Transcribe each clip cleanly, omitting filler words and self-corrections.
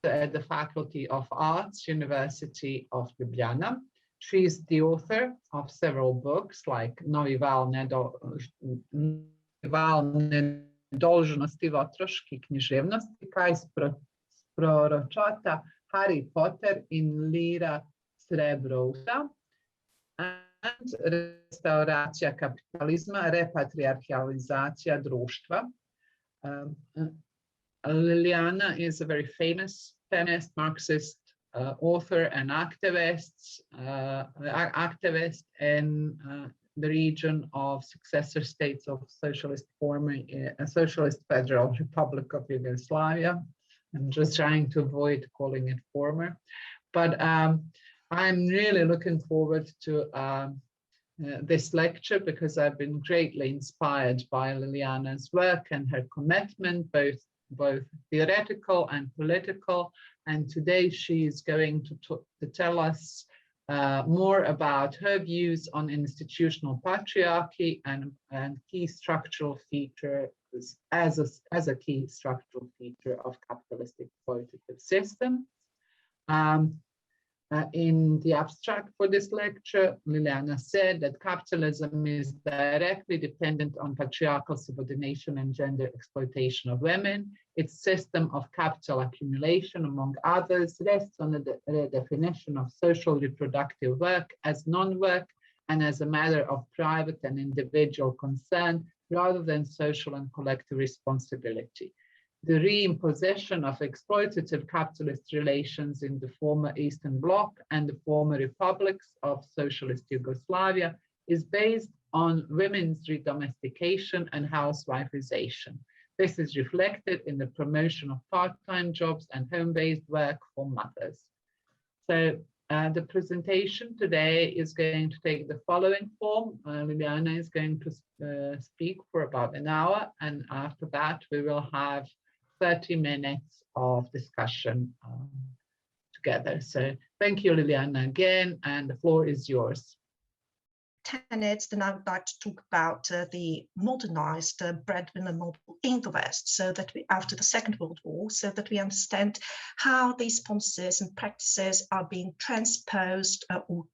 at the Faculty of Arts, University of Ljubljana. She's the author of several books like Novi val nedolžnosti v otroški književnosti, kaj proročata Harry Potter in Lira Srebrovca, and Restauracija kapitalizma, repatriarchalizacija društva. Ljiljana is a very famous feminist, Marxist author and activist in the region of successor states of socialist Federal Republic of Yugoslavia. I'm just trying to avoid calling it former, but I'm really looking forward to this lecture because I've been greatly inspired by Ljiljana's work and her commitment, both theoretical and political. And today she is going to tell us more about her views on institutional patriarchy and key structural features as a key structural feature of capitalist exploitative systems. In the abstract for this lecture, Ljiljana said that capitalism is directly dependent on patriarchal subordination and gender exploitation of women. Its system of capital accumulation, among others, rests on the redefinition of social reproductive work as non-work and as a matter of private and individual concern rather than social and collective responsibility. The reimposition of exploitative capitalist relations in the former Eastern Bloc and the former republics of socialist Yugoslavia is based on women's redomestication and housewifeization. This is reflected in the promotion of part-time jobs and home-based work for mothers. So the presentation today is going to take the following form. Ljiljana is going to speak for about an hour, and after that we will have 30 minutes of discussion together. So thank you, Ljiljana, again, and the floor is yours. 10 minutes, then I would like to talk about the modernized breadwinner model in the West, so that we, after the Second World War, so that we understand how these policies and practices are being transposed or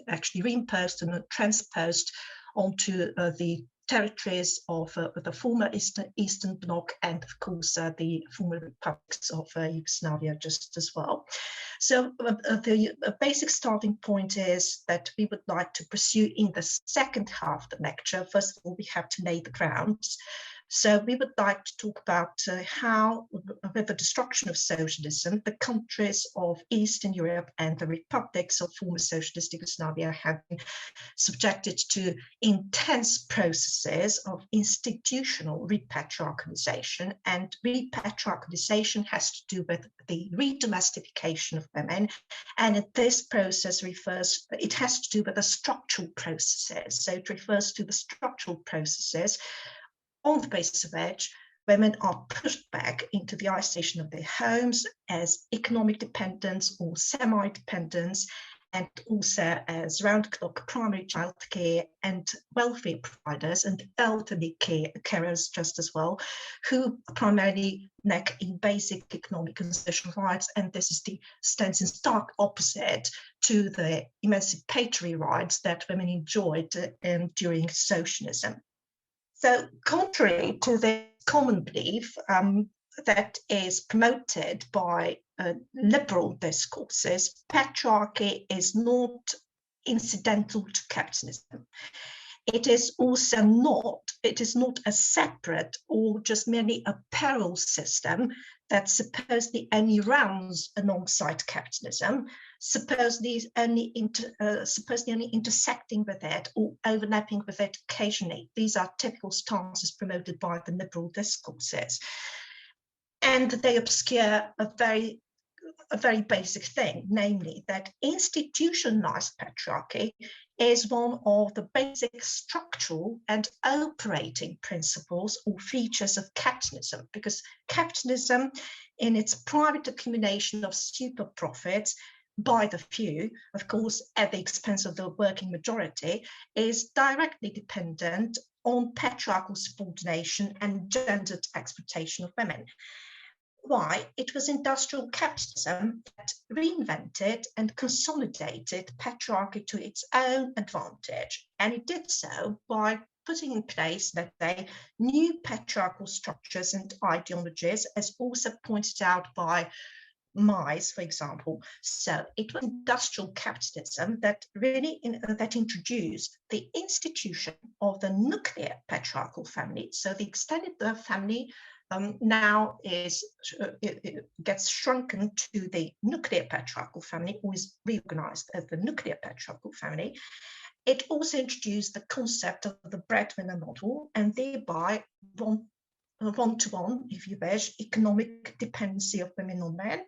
actually reimposed and transposed onto the territories of the former Eastern Bloc and, of course, the former republics of Yugoslavia just as well. So the basic starting point is that we would like to pursue in the second half of the lecture. First of all, we have to lay the grounds. So we would like to talk about how, with the destruction of socialism, the countries of Eastern Europe and the republics of former socialist Yugoslavia have been subjected to intense processes of institutional repatriarchalization. And repatriarchalization has to do with the redomestication of women. And this process it has to do with the structural processes. So it refers to the structural processes on the basis of which women are pushed back into the isolation of their homes as economic dependents or semi-dependents, and also as round-the-clock primary childcare and welfare providers and elderly carers just as well, who primarily lack in basic economic and social rights. And this stands in stark opposite to the emancipatory rights that women enjoyed during socialism. So contrary to this common belief that is promoted by liberal discourses, patriarchy is not incidental to capitalism. It is also not a separate or just merely a parallel system that supposedly only runs alongside capitalism, supposedly only intersecting with it or overlapping with it occasionally. These are typical stances promoted by the liberal discourses. And they obscure a very basic thing, namely that institutionalized patriarchy is one of the basic structural and operating principles or features of capitalism, because capitalism, in its private accumulation of super profits by the few, of course, at the expense of the working majority, is directly dependent on patriarchal subordination and gendered exploitation of women. why? It was industrial capitalism that reinvented and consolidated patriarchy to its own advantage. And it did so by putting in place, let's say, new patriarchal structures and ideologies, as also pointed out by Mize, for example. So it was industrial capitalism that really that introduced the institution of the nuclear patriarchal family. So the extended family now it gets shrunken to the nuclear patriarchal family, or is reorganized as the nuclear patriarchal family. It also introduced the concept of the breadwinner model, and thereby one-to-one, if you wish, economic dependency of women on men,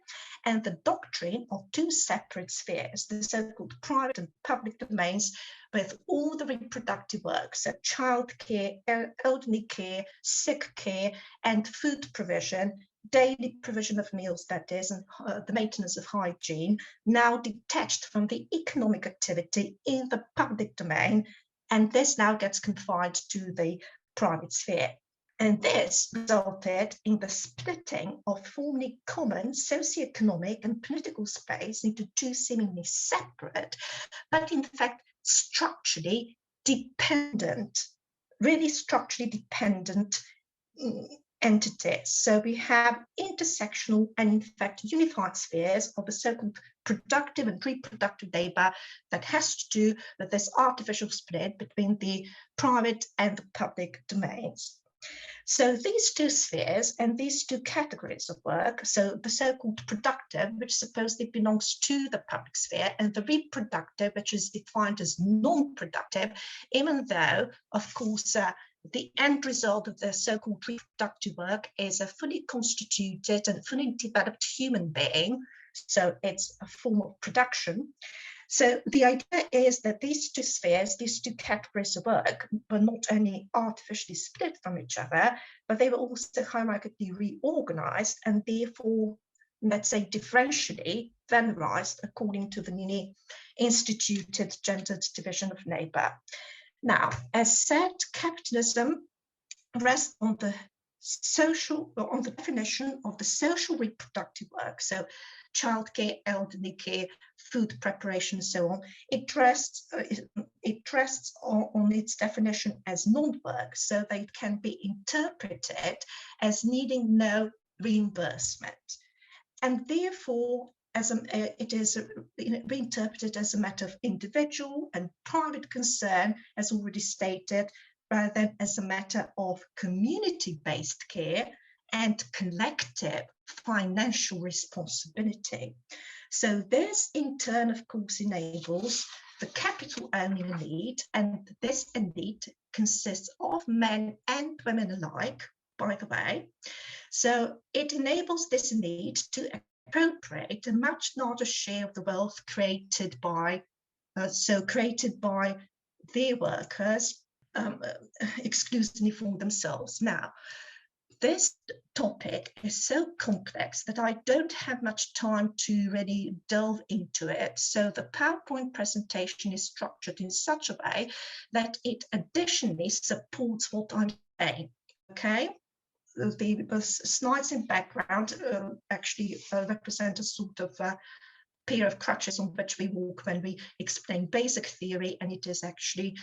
and the doctrine of two separate spheres, the so-called private and public domains, with all the reproductive work, so childcare, elderly care, sick care, and food provision, daily provision of meals, that is, and the maintenance of hygiene, now detached from the economic activity in the public domain, and this now gets confined to the private sphere. And this resulted in the splitting of formerly common socioeconomic and political space into two seemingly separate, but in fact structurally dependent, really structurally dependent entities. So we have intersectional and in fact unified spheres of the so-called productive and reproductive labor that has to do with this artificial split between the private and the public domains. So these two spheres and these two categories of work, so the so-called productive, which supposedly belongs to the public sphere, and the reproductive, which is defined as non-productive, even though, of course, the end result of the so-called reproductive work is a fully constituted and fully developed human being. So it's a form of production. So the idea is that these two spheres, these two categories of work, were not only artificially split from each other, but they were also hierarchically reorganized and therefore, let's say, differentially valorized according to the newly instituted gendered division of labor. Now, as said, capitalism rests on the definition of the social reproductive work. So childcare, elderly care, food preparation, and so on. It rests on its definition as non-work, so that it can be interpreted as needing no reimbursement. And therefore, it is reinterpreted as a matter of individual and private concern, as already stated, rather than as a matter of community-based care and collective financial responsibility. So this in turn, of course, enables the capital-owning elite, and this elite consists of men and women alike, by the way. So it enables this elite to appropriate a much larger share of the wealth created by their workers, exclusively for themselves. Now, this topic is so complex that I don't have much time to really delve into it. So the PowerPoint presentation is structured in such a way that it additionally supports what I'm saying, okay? The slides in background actually represent a sort of pair of crutches on which we walk when we explain basic theory, and it is actually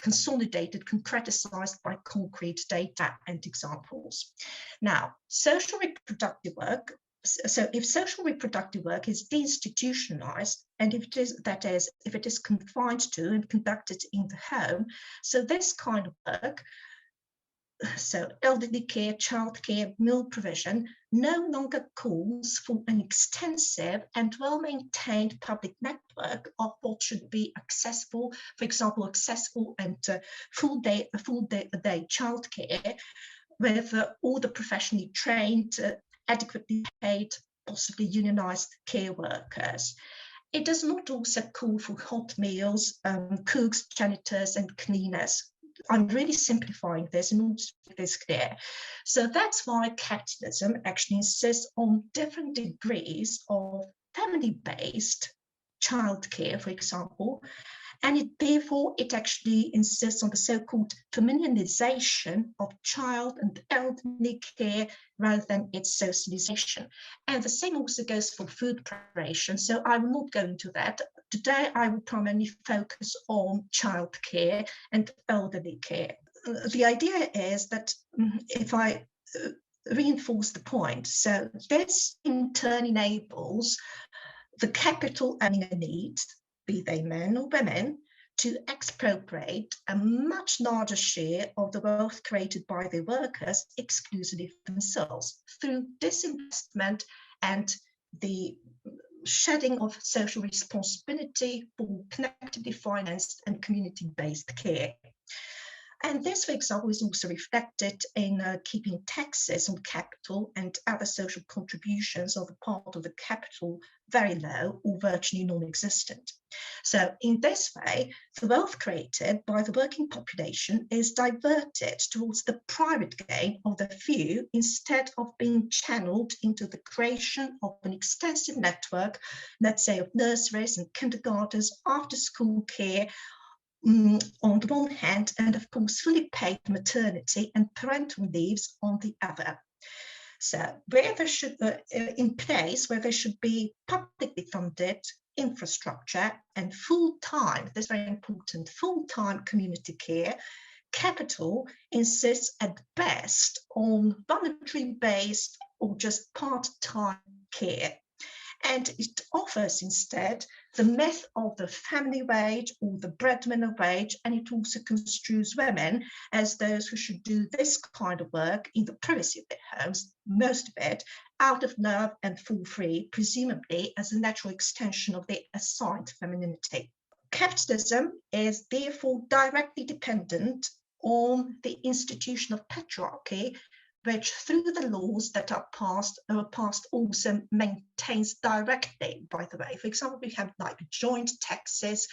consolidated, concretized by concrete data and examples. Now, social reproductive work. So if social reproductive work is deinstitutionalized, and if it is confined to and conducted in the home, so this kind of work, so elderly care, childcare, meal provision, no longer calls for an extensive and well-maintained public network of what should be accessible, for example, accessible and full day childcare with all the professionally trained, adequately paid, possibly unionized care workers. It does not also call for hot meals, cooks, janitors, and cleaners. I'm really simplifying this in order to make this clear. So that's why capitalism actually insists on different degrees of family-based childcare, for example, And therefore, it actually insists on the so-called feminization of child and elderly care rather than its socialization. And the same also goes for food preparation. So I will not go into that. Today, I will primarily focus on childcare and elderly care. The idea is that if I reinforce the point, so this in turn enables the capital earning a need, be they men or women, to expropriate a much larger share of the wealth created by their workers exclusively for themselves through disinvestment and the shedding of social responsibility for collectively financed and community-based care. And this, for example, is also reflected in keeping taxes on capital and other social contributions on the part of the capital very low or virtually non-existent. So in this way, the wealth created by the working population is diverted towards the private gain of the few instead of being channeled into the creation of an extensive network, let's say of nurseries and kindergartens, after-school care, on the one hand, and of course fully paid maternity and parental leaves on the other. So where there should, in place where there should be publicly funded infrastructure and full-time, this is very important, full-time community care, capital insists at best on voluntary-based or just part-time care. And it offers instead the myth of the family wage or the breadwinner wage, and it also construes women as those who should do this kind of work in the privacy of their homes, most of it out of love and for free, presumably as a natural extension of their assigned femininity. Capitalism is therefore directly dependent on the institution of patriarchy, which through the laws that are passed also maintains directly, by the way. For example, we have like joint taxes,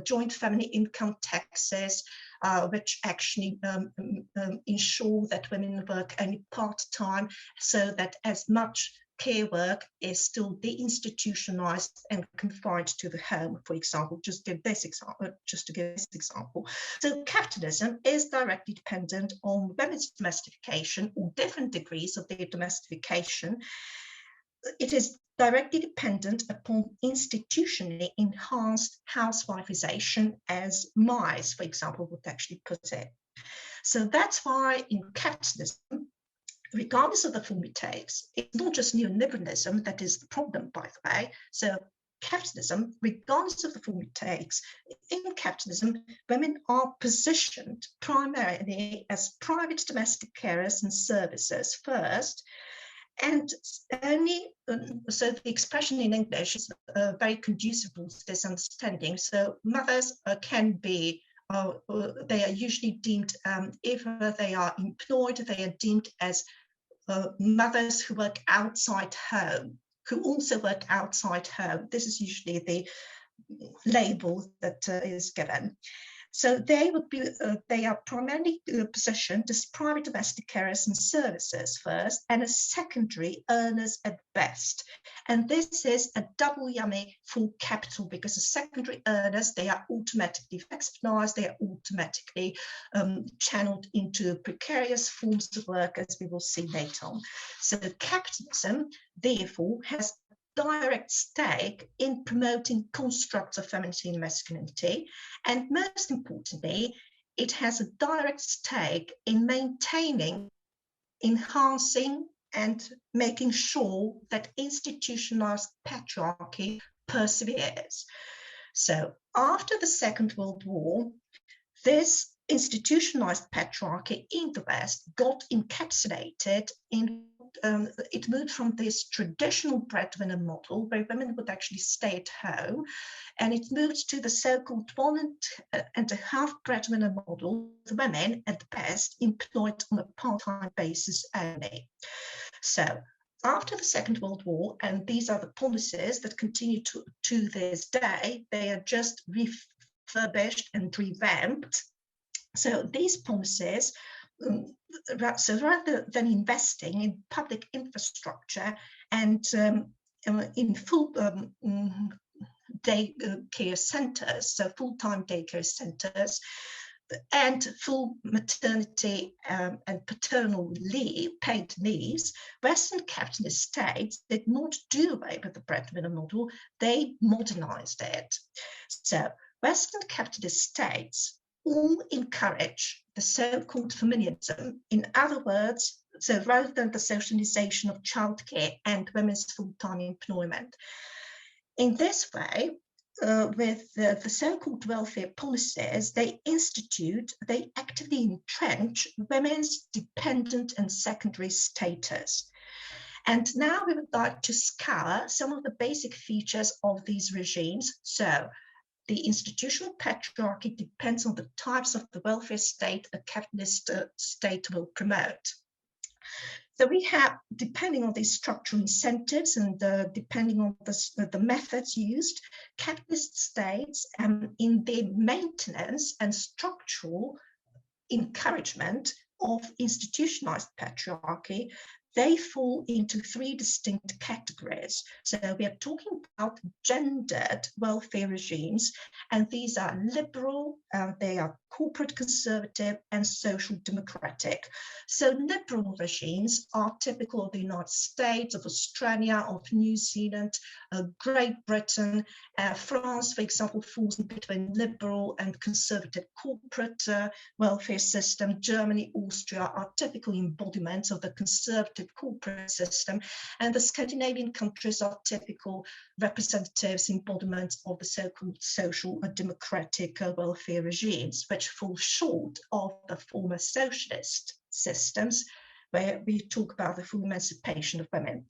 joint family income taxes, which actually ensure that women work only part-time, so that as much care work is still deinstitutionalized and confined to the home, for example, just to give this example. So capitalism is directly dependent on women's domestication or different degrees of their domestication. It is directly dependent upon institutionally enhanced housewifeization, as Mize, for example, would actually put it. So that's why in capitalism, regardless of the form it takes, it's not just neoliberalism that is the problem, by the way. So capitalism, regardless of the form it takes, in capitalism, women are positioned primarily as private domestic carers and services first, and only, so the expression in English is very conducive to this understanding. So mothers can be, they are usually deemed, if they are employed, they are deemed as mothers who work outside home, who also work outside home. This is usually the label that is given. So they would be, they are primarily positioned as private domestic carers and services first, and as secondary earners at best. And this is a double yummy for capital, because as secondary earners, they are automatically flexibilized, they are automatically channeled into precarious forms of work, as we will see later on. So capitalism, therefore, has direct stake in promoting constructs of femininity and masculinity, and most importantly, it has a direct stake in maintaining, enhancing, and making sure that institutionalized patriarchy perseveres. So after the Second World War, this institutionalized patriarchy in the West got encapsulated in it moved from this traditional breadwinner model where women would actually stay at home, and it moved to the so-called 1.5 breadwinner model, with women at best employed on a part-time basis only. So after the Second World War, and these are the policies that continue to this day, they are just refurbished and revamped. So these policies, so rather than investing in public infrastructure and in full daycare centers, so full-time daycare centers, and full maternity and paternal leave, paid leaves, Western capitalist states did not do away with the breadwinner model, they modernized it. So Western capitalist states all encourage the so-called feminism. In other words, so rather than the socialization of childcare and women's full-time employment. In this way, with the so-called welfare policies, they actively entrench women's dependent and secondary status. And now we would like to scour some of the basic features of these regimes. So the institutional patriarchy depends on the types of the welfare state a capitalist state will promote. So we have, depending on these structural incentives and depending on the methods used, capitalist states in their maintenance and structural encouragement of institutionalized patriarchy, they fall into three distinct categories. So we are talking about gendered welfare regimes, and these are liberal, they are corporate conservative, and social democratic. So liberal regimes are typical of the United States, of Australia, of New Zealand, Great Britain. France, for example, falls in between liberal and conservative corporate welfare system. Germany, Austria are typical embodiments of the conservative corporate system, and the Scandinavian countries are typical representatives, embodiments of the so-called social democratic welfare regimes, which fall short of the former socialist systems, where we talk about the full emancipation of women.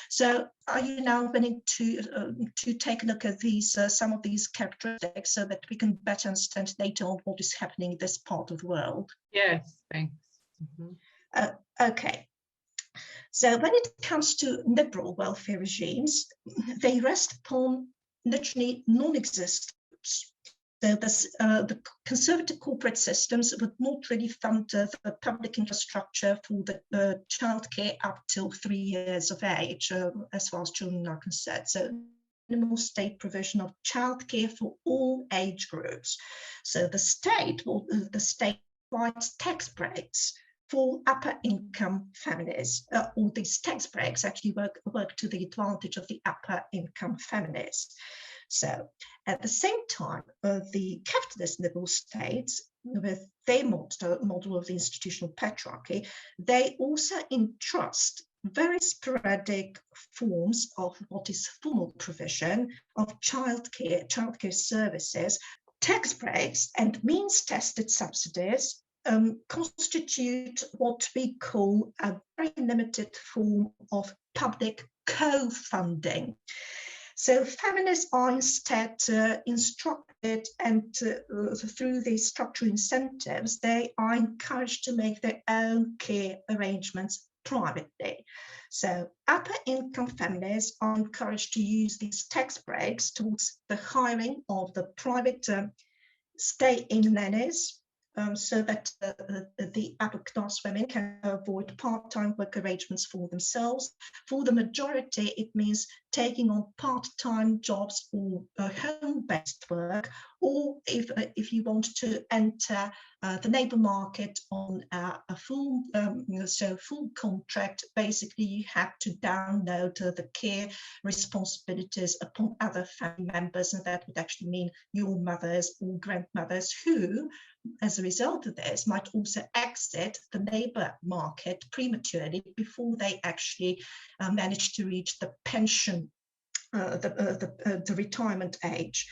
So are you now willing to take a look at these some of these characteristics so that we can better understand later on what is happening in this part of the world? Yes, thanks. Okay. So when it comes to liberal welfare regimes, they rest upon literally non-existence. So the conservative corporate systems would not really fund the public infrastructure for the childcare up till 3 years of age, as far as children are concerned. So minimal state provision of childcare for all age groups. So the state provides tax breaks for upper income families. All these tax breaks actually work to the advantage of the upper income families. So at the same time, the capitalist liberal states, with their model of the institutional patriarchy, they also entrust very sporadic forms of what is formal provision of childcare services, tax breaks and means-tested subsidies constitute what we call a very limited form of public co-funding. So feminists are instead instructed, and through these structural incentives, they are encouraged to make their own care arrangements privately. So upper income families are encouraged to use these tax breaks towards the hiring of the private stay-in nannies, so that the upper class women can avoid part-time work arrangements for themselves. For the majority, it means taking on part-time jobs or home-based work, or if you want to enter the labour market on a full contract, basically you have to download the care responsibilities upon other family members, and that would actually mean your mothers or grandmothers who, as a result of this, might also exit the labour market prematurely before they actually manage to reach the pension, the retirement age.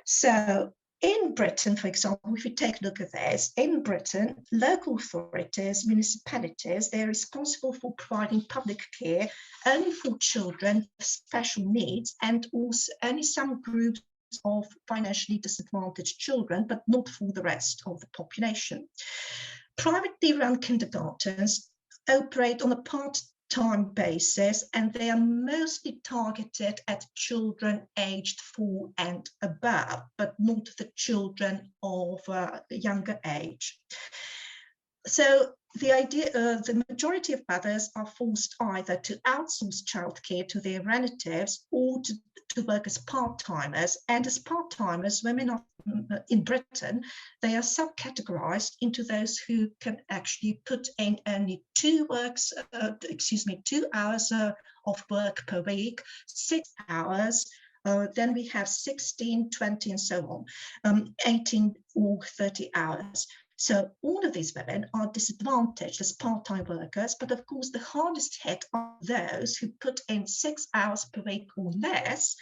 So in Britain, for example, if you take a look at this, in Britain, local authorities, municipalities, they're responsible for providing public care only for children with special needs, and also only some groups of financially disadvantaged children, but not for the rest of the population. Privately run kindergartens operate on a part-time basis, and they are mostly targeted at children aged 4 and above, but not the children of a younger age. So the idea, the majority of mothers are forced either to outsource childcare to their relatives or to work as part-timers. And as part-timers, women are, in Britain, they are subcategorized into those who can actually put in only 2 hours of work per week, 6 hours. Then we have 16, 20, and so on, 18 or 30 hours. So all of these women are disadvantaged as part-time workers, but of course the hardest hit are those who put in 6 hours per week or less,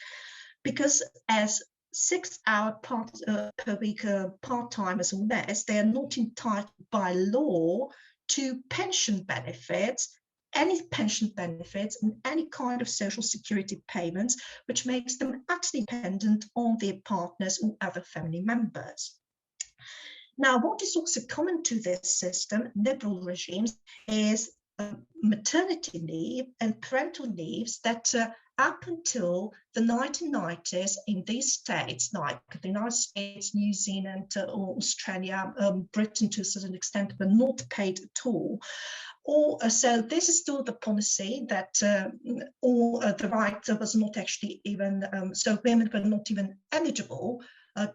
because as 6 hour per week part-timers or less, they are not entitled by law to pension benefits, any pension benefits and any kind of social security payments, which makes them utterly dependent on their partners or other family members. Now, what is also common to this system, liberal regimes, is maternity leave and parental leaves that up until the 1990s in these states, like the United States, New Zealand, or Australia, Britain to a certain extent, were not paid at all. So this is still the policy that the right was not actually even, so women were not even eligible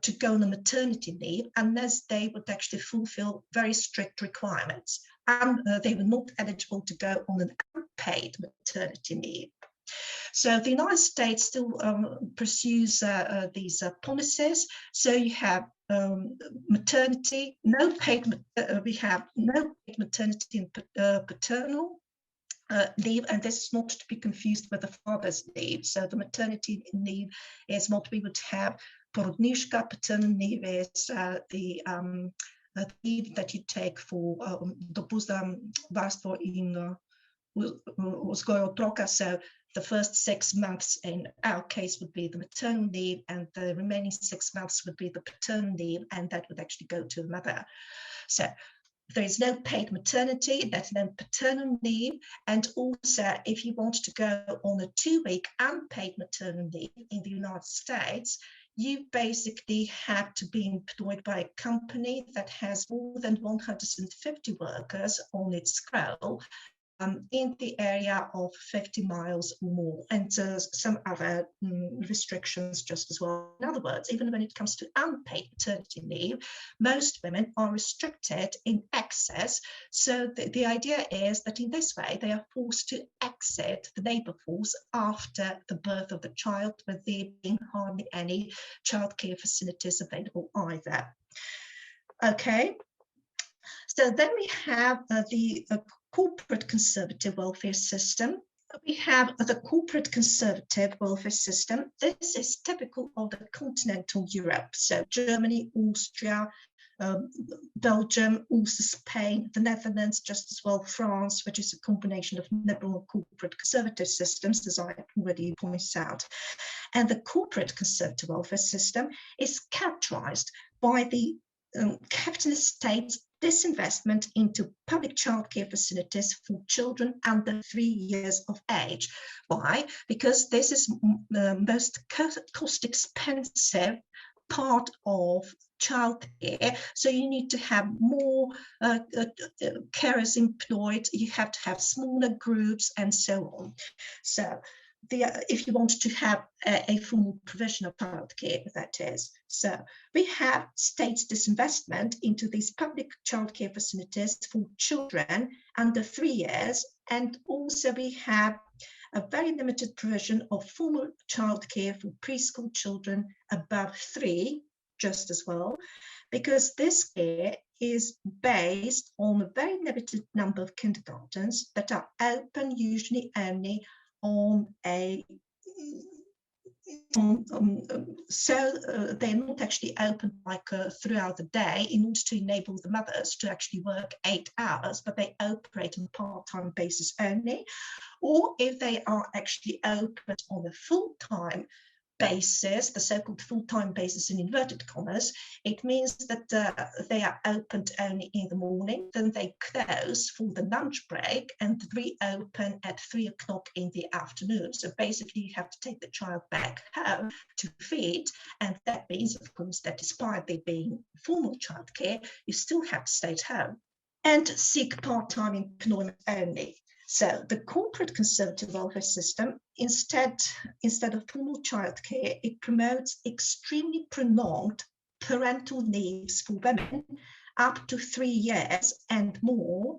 to go on a maternity leave unless they would actually fulfill very strict requirements. And they were not eligible to go on an unpaid maternity leave. So the United States still pursues these policies. So you have maternity, we have no paid maternity and paternal leave, and this is not to be confused with the father's leave. So the maternity leave is what we would have. Porodnička, paternal leave is the leave that you take for dopust za varstvo in uzgoj otroka. So the first 6 months in our case would be the maternal leave, and the remaining 6 months would be the paternal leave, and that would actually go to the mother. So there is no paid maternity, that's no paternal leave, and also if you want to go on a 2-week unpaid maternal leave in the United States, you basically have to be employed by a company that has more than 150 workers on its scroll in the area of 50 miles or more, and some other restrictions just as well. In other words, even when it comes to unpaid maternity leave, most women are restricted in access. So the idea is that in this way, they are forced to exit the labour force after the birth of the child, with there being hardly any childcare facilities available either. Okay. So then we have the corporate conservative welfare system. We have the corporate conservative welfare system. This is typical of the continental Europe. So Germany, Austria, Belgium, also Spain, the Netherlands, just as well France, which is a combination of liberal and corporate conservative systems, as I already pointed out. And the corporate conservative welfare system is characterized by the capitalist state's disinvestment into public childcare facilities for children under 3 years of age. Why? Because this is the most cost expensive part of childcare. So you need to have more carers employed, you have to have smaller groups and so on. So if you want to have a formal provision of childcare, that is. So we have states' disinvestment into these public childcare facilities for children under 3 years, and also we have a very limited provision of formal childcare for preschool children above 3, just as well, because this care is based on a very limited number of kindergartens that are open usually only on a they're not actually open like throughout the day in order to enable the mothers to actually work 8 hours, but they operate on a part-time basis only. Or if they are actually open on a full-time basis, the so-called full-time basis in inverted commas, it means that they are opened only in the morning, then they close for the lunch break and reopen at 3 o'clock in the afternoon. So basically you have to take the child back home to feed, and that means, of course, that despite there being formal childcare, you still have to stay at home. and seek part-time employment only. So the corporate conservative welfare system, instead of formal childcare, it promotes extremely prolonged parental leaves for women, up to 3 years and more,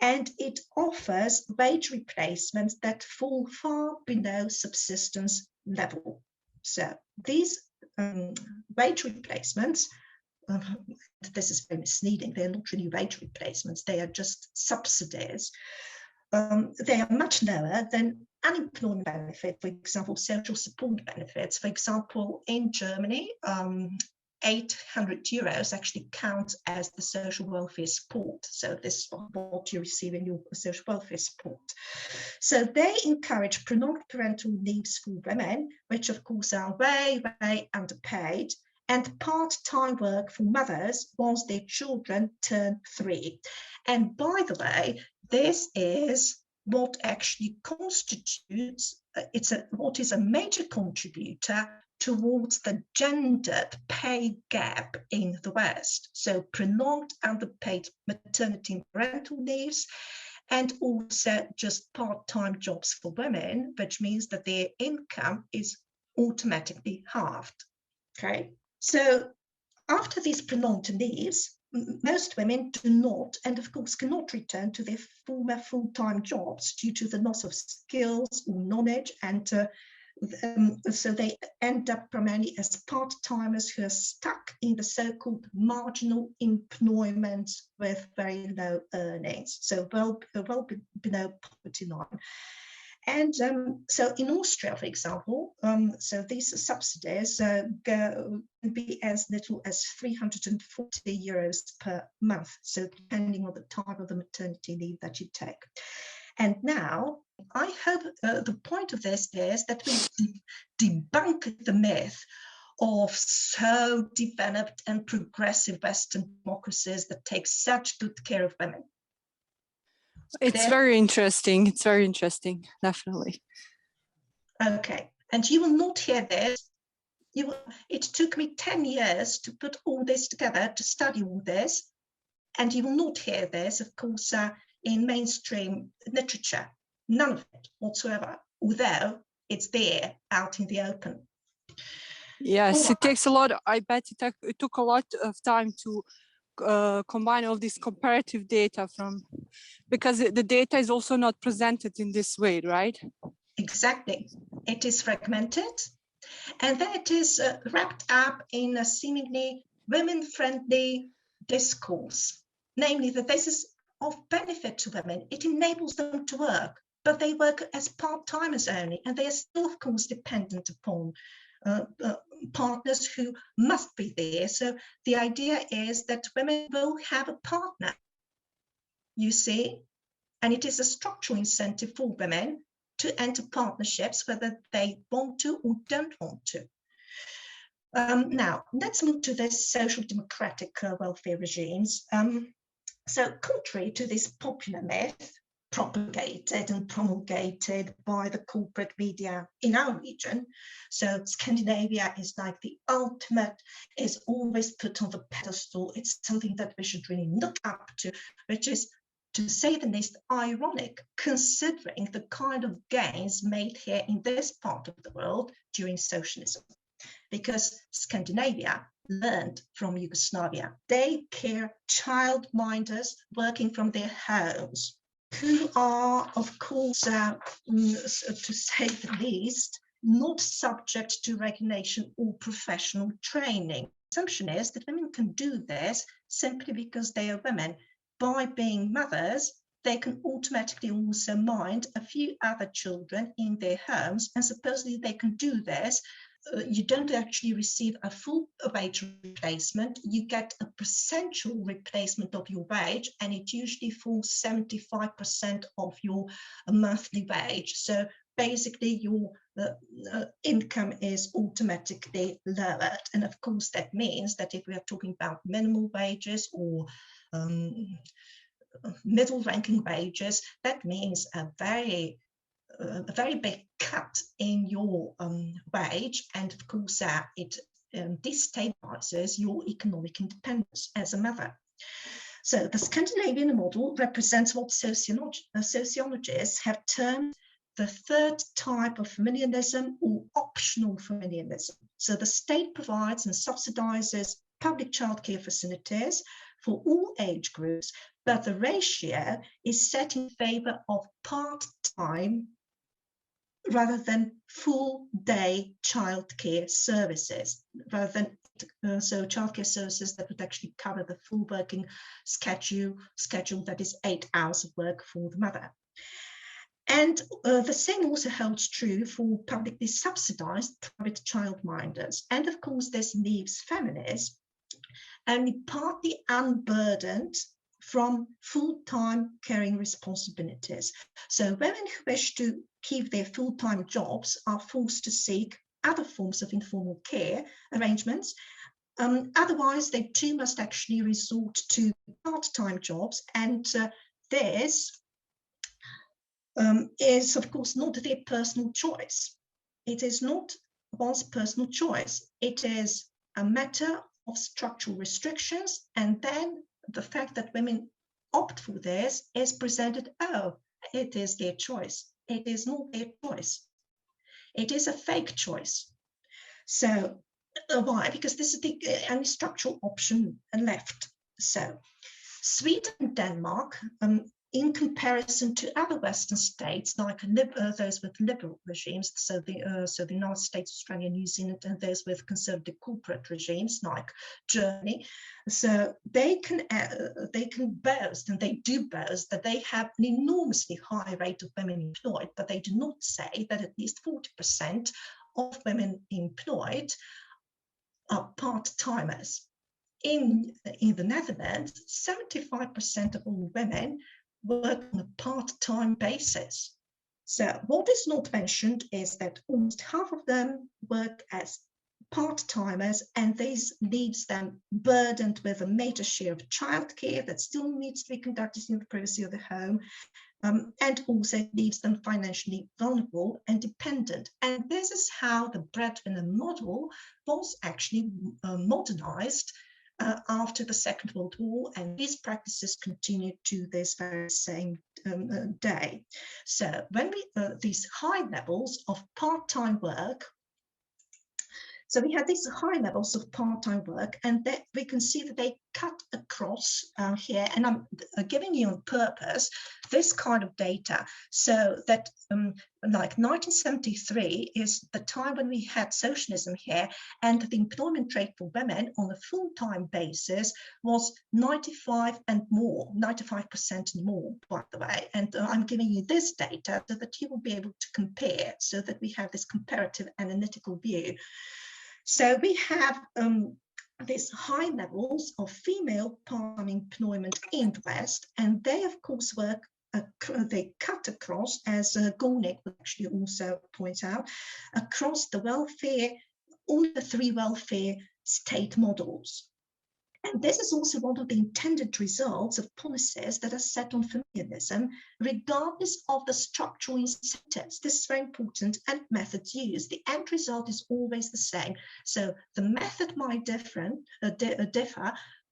and it offers wage replacements that fall far below subsistence level. So these wage replacements, this is very misleading, they're not really wage replacements, they are just subsidies. They are much lower than unemployment benefit, for example, social support benefits. For example, in Germany, 800 euros actually counts as the social welfare support. So this is what you receive in your social welfare support. So they encourage prolonged parental leaves for women, which of course are way, way underpaid, and part-time work for mothers once their children turn 3. And by the way, this is what actually constitutes, what is a major contributor towards the gendered pay gap in the West. So prolonged underpaid maternity and parental leaves, and also just part-time jobs for women, which means that their income is automatically halved. Okay, so after these prolonged leaves, most women do not, and of course cannot, return to their former full-time jobs due to the loss of skills or knowledge, and so they end up primarily as part-timers who are stuck in the so-called marginal employment with very low earnings, so well below poverty line. And so in Austria, for example, so these subsidies can be as little as 340 euros per month, so depending on the type of the maternity leave that you take. And now, I hope the point of this is that we debunk the myth of so developed and progressive Western democracies that take such good care of women. It's very interesting. It's very interesting, definitely. Okay, and you will not hear this. It took me 10 years to put all this together, to study all this, and you will not hear this, of course, in mainstream literature. None of it whatsoever, although it's there out in the open. Yes, it takes a lot. I bet it took a lot of time to combine all this comparative data because the data is also not presented in this way, right? Exactly. It is fragmented, and then it is wrapped up in a seemingly women-friendly discourse, namely that this is of benefit to women. It enables them to work, but they work as part-timers only, and they are still, of course, dependent upon partners who must be there. So the idea is that women will have a partner, you see, and it is a structural incentive for women to enter partnerships, whether they want to or don't want to. Now, let's move to the social democratic welfare regimes. So contrary to this popular myth, propagated and promulgated by the corporate media in our region. So Scandinavia is like the ultimate, is always put on the pedestal. It's something that we should really look up to, which is, to say the least, ironic, considering the kind of gains made here in this part of the world during socialism. Because Scandinavia learned from Yugoslavia. Daycare childminders working from their homes, who are, of course, to say the least, not subject to regulation or professional training. The assumption is that women can do this simply because they are women. By being mothers, they can automatically also mind a few other children in their homes, and supposedly they can do this. You don't actually receive a full wage replacement. You get a percentual replacement of your wage, and it usually falls 75% of your monthly wage. So basically your income is automatically lowered. And of course, that means that if we are talking about minimal wages or middle ranking wages, that means a very big cut in your wage, and of course it destabilizes your economic independence as a mother. So the Scandinavian model represents what sociologists have termed the third type of feminism, or optional feminism. So the state provides and subsidizes public childcare facilities for all age groups, but the ratio is set in favor of part-time rather than full-day childcare services, rather than so childcare services that would actually cover the full working schedule that is 8 hours of work for the mother. And the same also holds true for publicly subsidized private childminders. And of course, this leaves feminists only partly unburdened from full-time caring responsibilities. So women who wish to keep their full-time jobs are forced to seek other forms of informal care arrangements. Otherwise, they too must actually resort to part-time jobs, and this is, of course, not their personal choice. It is not one's personal choice. It is a matter of structural restrictions, and then the fact that women opt for this is presented, oh, it is their choice. It is not their choice. It is a fake choice. So why? Because this is the only structural option left. So Sweden and Denmark, in comparison to other Western states, like those with liberal regimes, so the United States, Australia, New Zealand, and those with conservative corporate regimes, like Germany, so they can boast, and they do boast, that they have an enormously high rate of women employed, but they do not say that at least 40% of women employed are part-timers. In the Netherlands, 75% of all women work on a part-time basis. So what is not mentioned is that almost half of them work as part-timers, and this leaves them burdened with a major share of childcare that still needs to be conducted in the privacy of the home, and also leaves them financially vulnerable and dependent. And this is how the breadwinner model was actually modernized after the Second World War, and these practices continued to this very same day. So when we these high levels of part-time work, so we had these high levels of part-time work, and that we can see that they cut across here, and I'm giving you on purpose this kind of data, so that like 1973 is the time when we had socialism here, and the employment rate for women on a full-time basis was 95% and more, by the way. And I'm giving you this data so that you will be able to compare, so that we have this comparative analytical view. So we have these high levels of female part-time employment in the West, and they of course work, they cut across, as Gornick would actually also point out, across the welfare, all the three welfare state models. And this is also one of the intended results of policies that are set on feminism, regardless of the structural incentives. This is very important, and methods used. The end result is always the same. So the method might differ,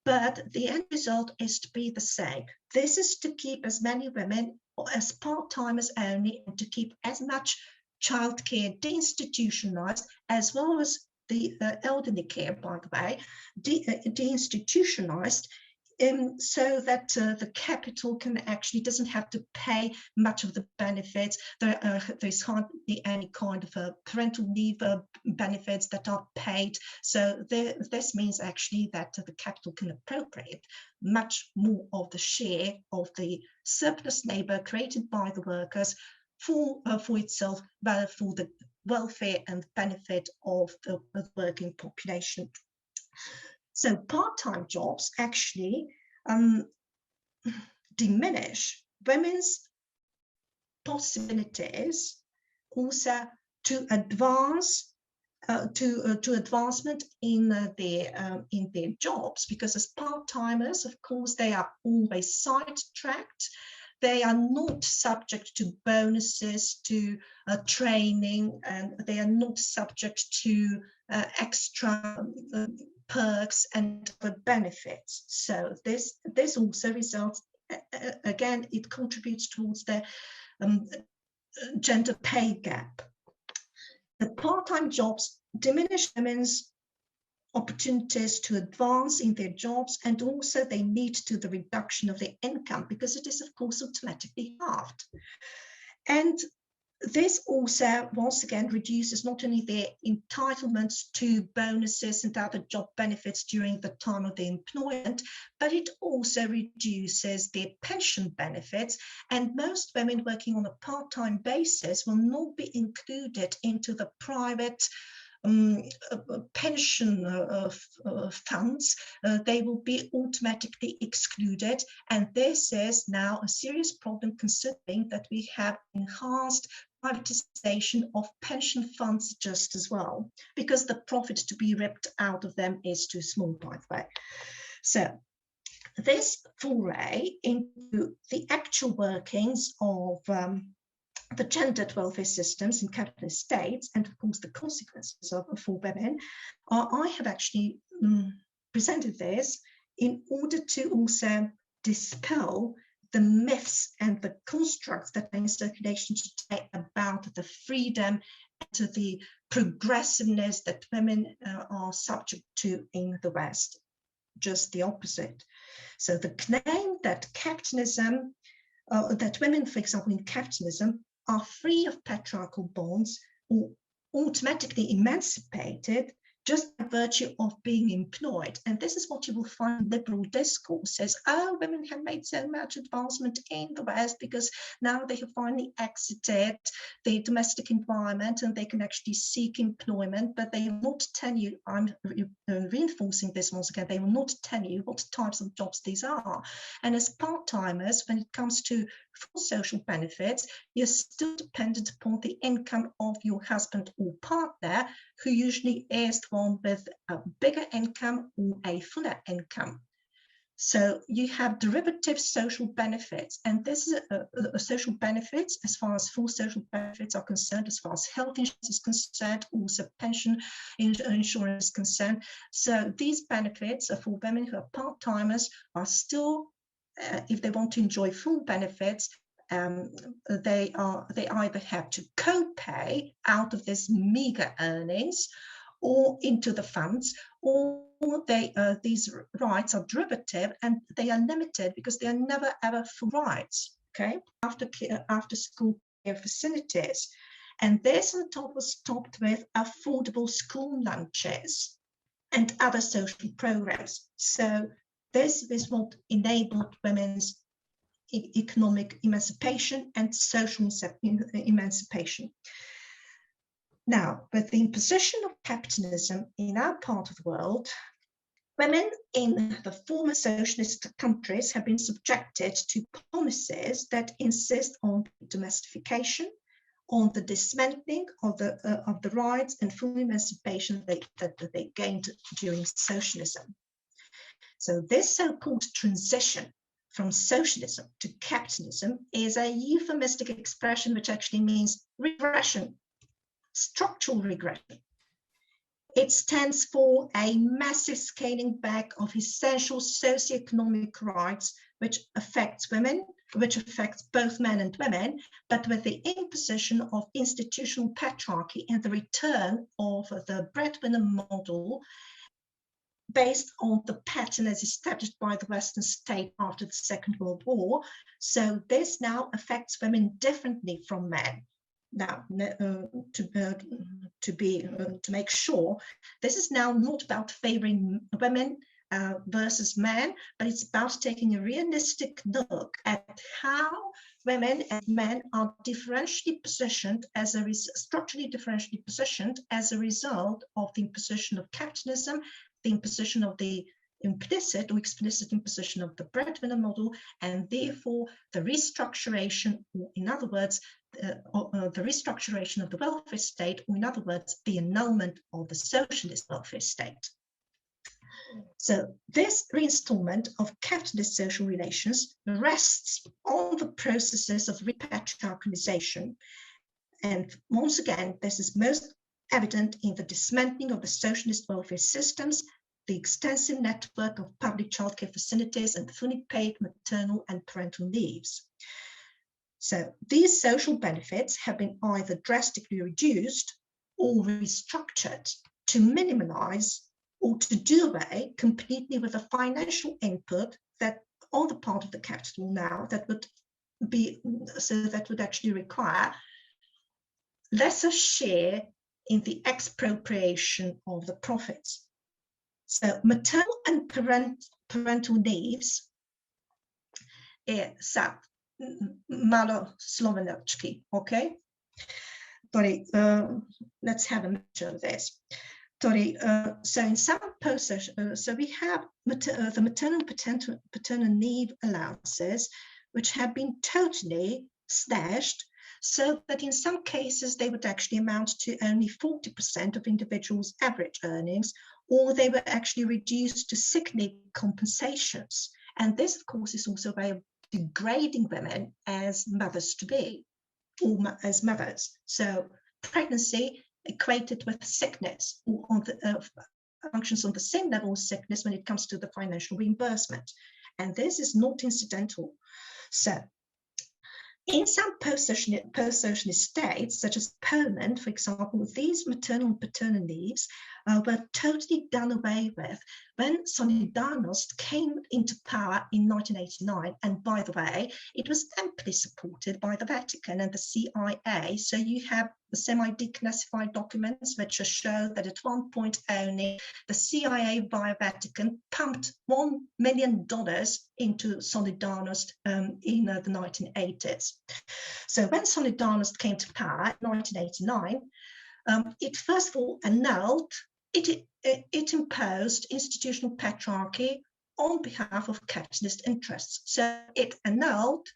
but the end result is to be the same. This is to keep as many women as part-timers only, and to keep as much childcare deinstitutionalized, as well as the elderly care, by the way, deinstitutionalized, so that the capital can actually doesn't have to pay much of the benefits. There's hardly any kind of parental leave benefits that are paid. So this means actually that the capital can appropriate much more of the share of the surplus labor created by the workers for itself, rather for the welfare and benefit of the working population. So part-time jobs actually diminish women's possibilities also to advance to advancement in their jobs, because as part-timers, of course, they are always sidetracked. They are not subject to bonuses, to training, and they are not subject to extra perks and other benefits. So this also results, again, it contributes towards the gender pay gap. The part-time jobs diminish women's opportunities to advance in their jobs, and also they lead to the reduction of their income because it is, of course, automatically halved. And this also, once again, reduces not only their entitlements to bonuses and other job benefits during the time of their employment, but it also reduces their pension benefits. And most women working on a part-time basis will not be included into the private pension funds. They will be automatically excluded, and this is now a serious problem considering that we have enhanced privatization of pension funds just as well, because the profit to be ripped out of them is too small, by the way. So this foray into the actual workings of the gendered welfare systems in capitalist states, and of course the consequences for women, I have actually presented this in order to also dispel the myths and the constructs that are in circulation today about the freedom and the progressiveness that women are subject to in the West. Just the opposite. So the claim that capitalism, that women, for example, in capitalism, are free of patriarchal bonds or automatically emancipated just by virtue of being employed. And this is what you will find in liberal discourses. Oh, women have made so much advancement in the West because now they have finally exited the domestic environment and they can actually seek employment, but they will not tell you, I'm reinforcing this once again, they will not tell you what types of jobs these are. And as part-timers, when it comes to full social benefits, you're still dependent upon the income of your husband or partner, who usually is the one with a bigger income or a fuller income. So you have derivative social benefits, and this is a social benefits as far as full social benefits are concerned, as far as health insurance is concerned, also pension insurance is concerned. So these benefits for women who are part-timers are still, if they want to enjoy full benefits, they either have to co-pay out of this meager earnings or into the funds, or these rights are derivative and they are limited because they are never ever full rights. Okay, after school care facilities, and this on top was topped with affordable school lunches and other social programs. So this is what enabled women's economic emancipation and social emancipation. Now, with the imposition of capitalism in our part of the world, women in the former socialist countries have been subjected to policies that insist on domestication, on the dismantling of the rights and full emancipation that they gained during socialism. So this so-called transition from socialism to capitalism is a euphemistic expression which actually means regression, structural regression. It stands for a massive scaling back of essential socioeconomic rights, which affects women, which affects both men and women, but with the imposition of institutional patriarchy and the return of the breadwinner model based on the pattern as established by the Western state after the Second World War. So this now affects women differently from men. Now, to make sure, this is now not about favoring women versus men, but it's about taking a realistic look at how women and men are differentially positioned structurally differentially positioned as a result of the imposition of capitalism, the imposition of the implicit or explicit imposition of the breadwinner model, and therefore the restructuration, or in other words, the restructuration of the welfare state, or in other words, the annulment of the socialist welfare state. So this reinstallment of capitalist social relations rests on the processes of repatriarchalization. And once again, this is most evident in the dismantling of the socialist welfare systems, the extensive network of public childcare facilities and fully paid maternal and parental leaves. So these social benefits have been either drastically reduced or restructured to minimize or to do away completely with the financial input that on the part of the capital now that would be, so that would actually require lesser share in the expropriation of the profits. So maternal and parental leaves sad malo slovenački, okay? Torej, let's have a measure of this. Torej, so in some posts, so we have the maternal paternal leave allowances, which have been totally slashed, so that in some cases they would actually amount to only 40% of individuals' average earnings, or they were actually reduced to sick leave compensations. And this, of course, is also a way of degrading women as mothers to be, or as mothers. So pregnancy equated with sickness, or on the, functions on the same level as sickness when it comes to the financial reimbursement. And this is not incidental. So in some post-socialist states, such as Poland, for example, these maternal and paternal leaves were totally done away with when Solidarność came into power in 1989. And by the way, it was amply supported by the Vatican and the CIA. So you have the semi-declassified documents which show that at one point only the CIA via Vatican pumped $1 million into Solidarność in the 1980s. So when Solidarność came to power in 1989, it first of all annulled, it imposed institutional patriarchy on behalf of capitalist interests. So it annulled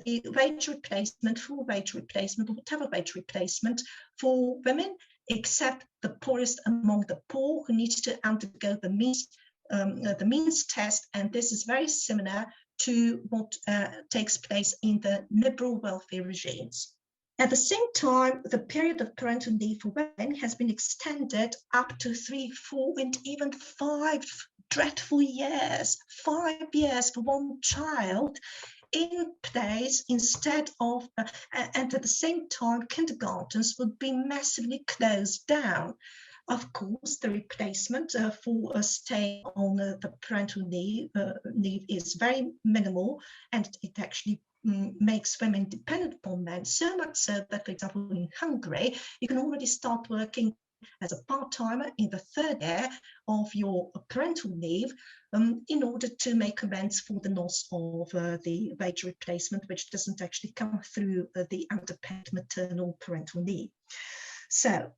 the wage replacement, full wage replacement, or whatever wage replacement for women, except the poorest among the poor, who needs to undergo the means test. And this is very similar to what takes place in the liberal welfare regimes. At the same time, the period of parental leave for women has been extended up to 3, 4, and even 5 dreadful years, 5 years for one child in place instead of, and at the same time, kindergartens would be massively closed down. Of course, the replacement for a stay on the parental leave is very minimal, and it actually makes women dependent upon men, so much so that, for example, in Hungary, you can already start working as a part-timer in the 3rd year of your parental leave in order to make amends for the loss of the wage replacement, which doesn't actually come through the underpaid maternal parental leave. So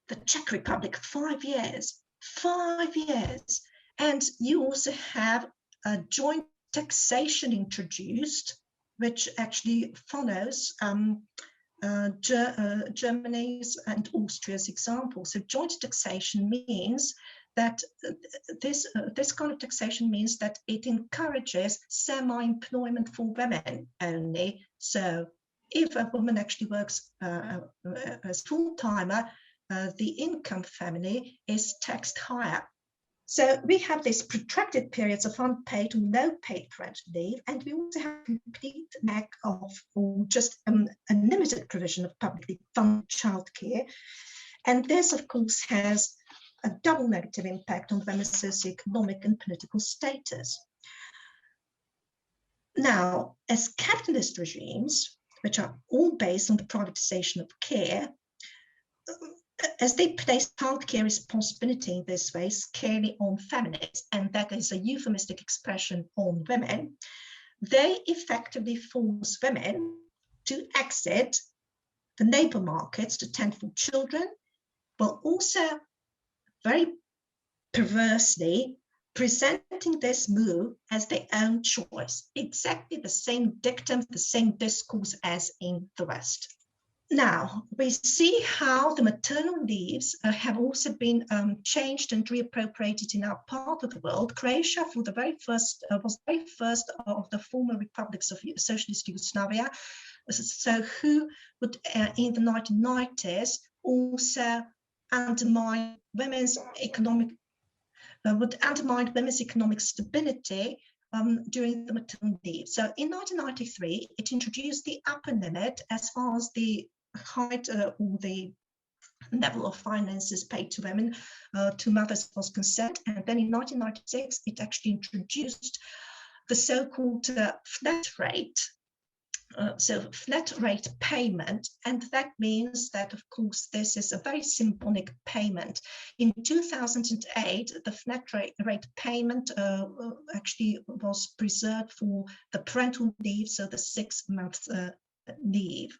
the Czech Republic, 5 years, 5 years. And you also have a joint taxation introduced, which actually follows Germany's and Austria's example. So joint taxation means that this kind of taxation means that it encourages semi-employment for women only. So if a woman actually works as full-timer, the income family is taxed higher. So we have these protracted periods of unpaid or no paid parental leave, and we also have a complete lack of, or just a limited provision of publicly funded childcare. And this, of course, has a double negative impact on women's socioeconomic and political status. Now, as capitalist regimes, which are all based on the privatization of care, as they place childcare responsibility in this way squarely on feminists, and that is a euphemistic expression on women, they effectively force women to exit the labor markets to tend for children, but also very perversely presenting this move as their own choice, exactly the same dictum, the same discourse as in the West. Now, we see how the maternal leaves have also been changed and reappropriated in our part of the world. Croatia, for the very first, was the very first of the former republics of socialist Yugoslavia, so who would, in the 1990s, also undermine women's economic would undermine women's economic stability during the maternal leave. So in 1993, it introduced the upper limit as far as the height or the level of finances paid to women, to mothers was concerned. And then in 1996, it actually introduced the so-called flat rate. So flat rate payment, and that means that, of course, this is a very symbolic payment. In 2008, the flat rate payment actually was preserved for the parental leave, so the 6 months leave.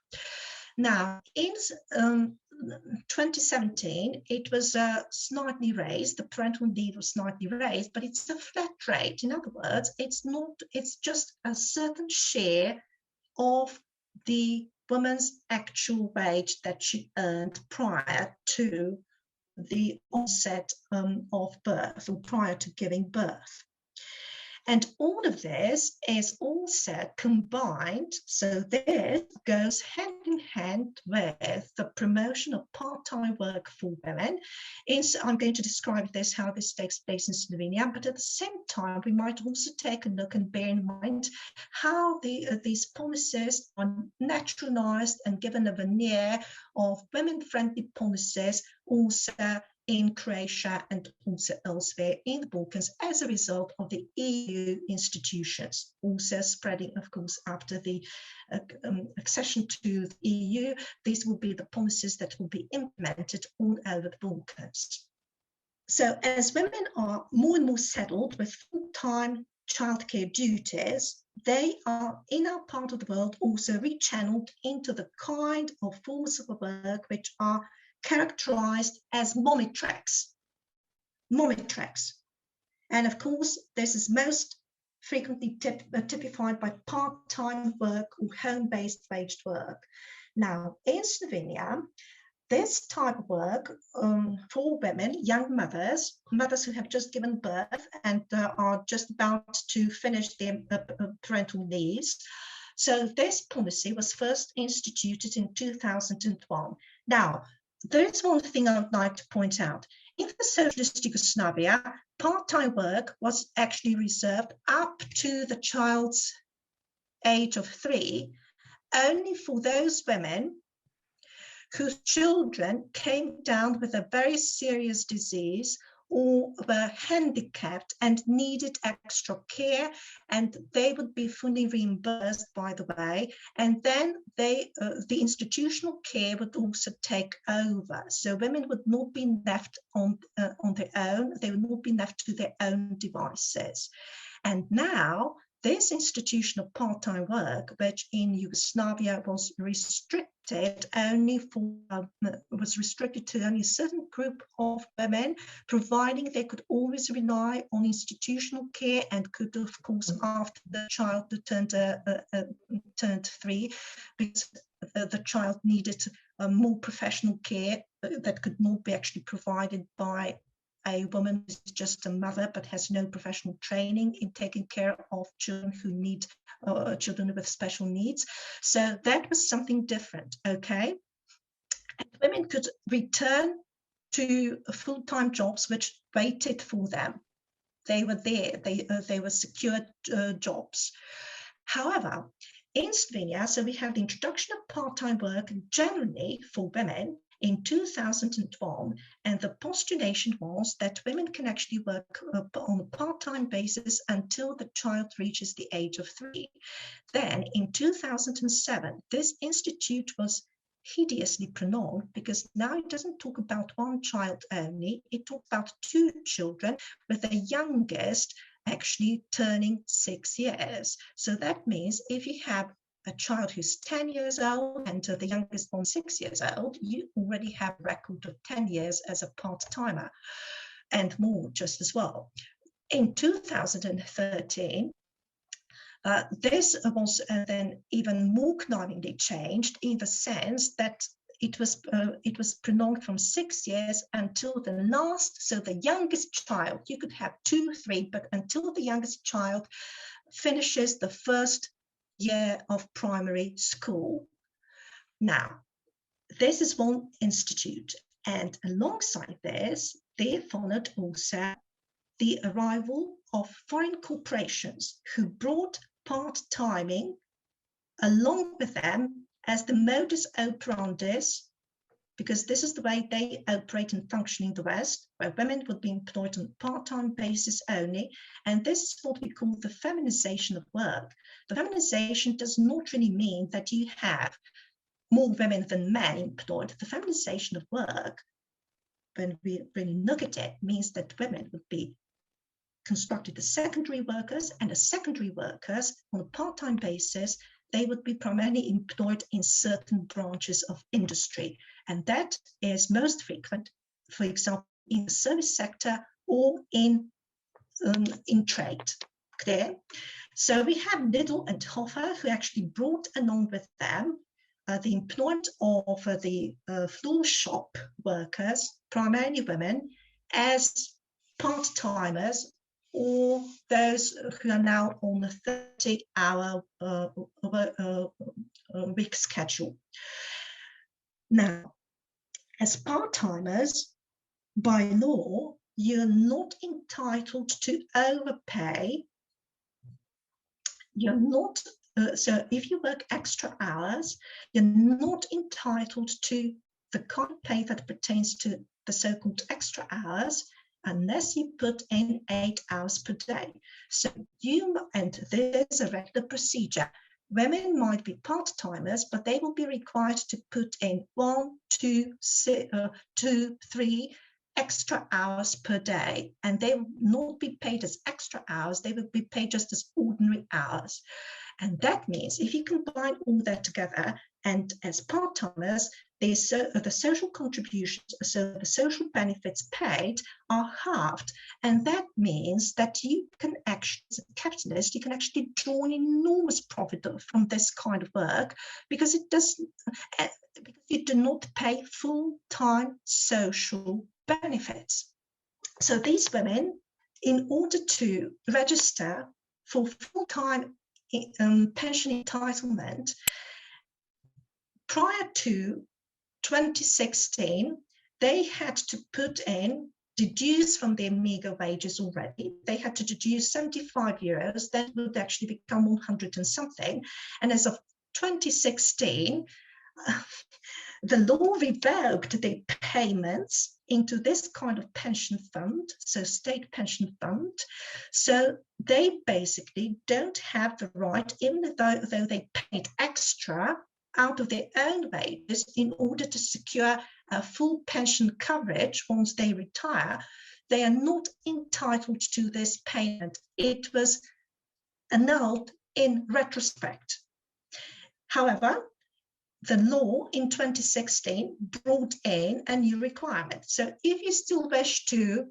Now, in 2017, it was slightly raised. The parental leave was slightly raised, but it's a flat rate. In other words, it's just a certain share of the woman's actual wage that she earned prior to the onset of birth, or prior to giving birth. And all of this is also combined, so this goes hand in hand with the promotion of part-time work for women. I'm going to describe this, how this takes place in Slovenia, but at the same time, we might also take a look and bear in mind how these policies are naturalized and given a veneer of women-friendly policies also in Croatia and also elsewhere in the Balkans as a result of the EU institutions, also spreading, of course, after the accession to the EU. These will be the policies that will be implemented all over the Balkans. So as women are more and more settled with full-time childcare duties, they are, in our part of the world, also rechanneled into the kind of forms of work which are characterized as mommy tracks. And of course, this is most frequently typified by part-time work or home-based waged work. Now, in Slovenia, this type of work for women, young mothers who have just given birth and are just about to finish their parental leaves. So this policy was first instituted in 2001. Now, there is one thing I would like to point out. In the socialist Yugoslavia, part-time work was actually reserved up to the child's age of 3, only for those women whose children came down with a very serious disease or were handicapped and needed extra care, and they would be fully reimbursed, by the way, and then the institutional care would also take over. So women would not be left on their own, they would not be left to their own devices. And now, this institutional part-time work, which in Yugoslavia was restricted only to only a certain group of women, providing they could always rely on institutional care and could, of course, after the child turned 3, because the child needed more professional care that could not be actually provided by a woman who's just a mother but has no professional training in taking care of children who need children with special needs. So that was something different, okay? And women could return to full-time jobs which waited for them. They were there, they were secured jobs. However, in Slovenia, so we have the introduction of part-time work generally for women in 2001, and the postulation was that women can actually work on a part-time basis until the child reaches the age of 3. Then in 2007, this institute was hideously prolonged, because now it doesn't talk about one child only, it talks about 2 children, with the youngest actually turning 6 years. So that means if you have a child who's 10 years old and the youngest one 6 years old, you already have a record of 10 years as a part-timer and more just as well. In 2013, this was then even more connivingly changed in the sense that it was prolonged from 6 years until the last, so the youngest child, you could have 2, 3, but until the youngest child finishes the first year of primary school. Now, this is one institute, and alongside this, they followed also the arrival of foreign corporations who brought part-timing along with them as the modus operandi, because this is the way they operate and function in the West, where women would be employed on a part-time basis only. And this is what we call the feminization of work. The feminization does not really mean that you have more women than men employed. The feminization of work, when we really look at it, means that women would be constructed as secondary workers, and as secondary workers on a part-time basis, they would be primarily employed in certain branches of industry. And that is most frequent, for example, in the service sector or in trade. Clear? So we have Liddell and Hoffer, who actually brought along with them the employment of the floor shop workers, primarily women, as part-timers, or those who are now on a 30-hour week schedule. Now, as part-timers, by law, you're not entitled to overpay. You're not, so if you work extra hours, you're not entitled to the kind of pay that pertains to the so-called extra hours, unless you put in 8 hours per day. So and there's a regular procedure. Women might be part-timers, but they will be required to put in 1, 2, 3 extra hours per day, and they will not be paid as extra hours, they will be paid just as ordinary hours. And that means if you combine all that together, and as part-timers, the social contributions, so the social benefits paid, are halved. And that means that you can actually, as a capitalist, you can actually draw an enormous profit from this kind of work, because because you do not pay full-time social benefits. So these women, in order to register for full-time pension entitlement, prior to 2016, they had to deduce from their meager wages already. They had to deduce 75 euros, that would actually become 100 and something. And as of 2016, the law revoked the payments into this kind of pension fund, so state pension fund. So they basically don't have the right, even though they paid extra out of their own wages in order to secure a full pension coverage once they retire, they are not entitled to this payment. It was annulled in retrospect. However, the law in 2016 brought in a new requirement. So if you still wish to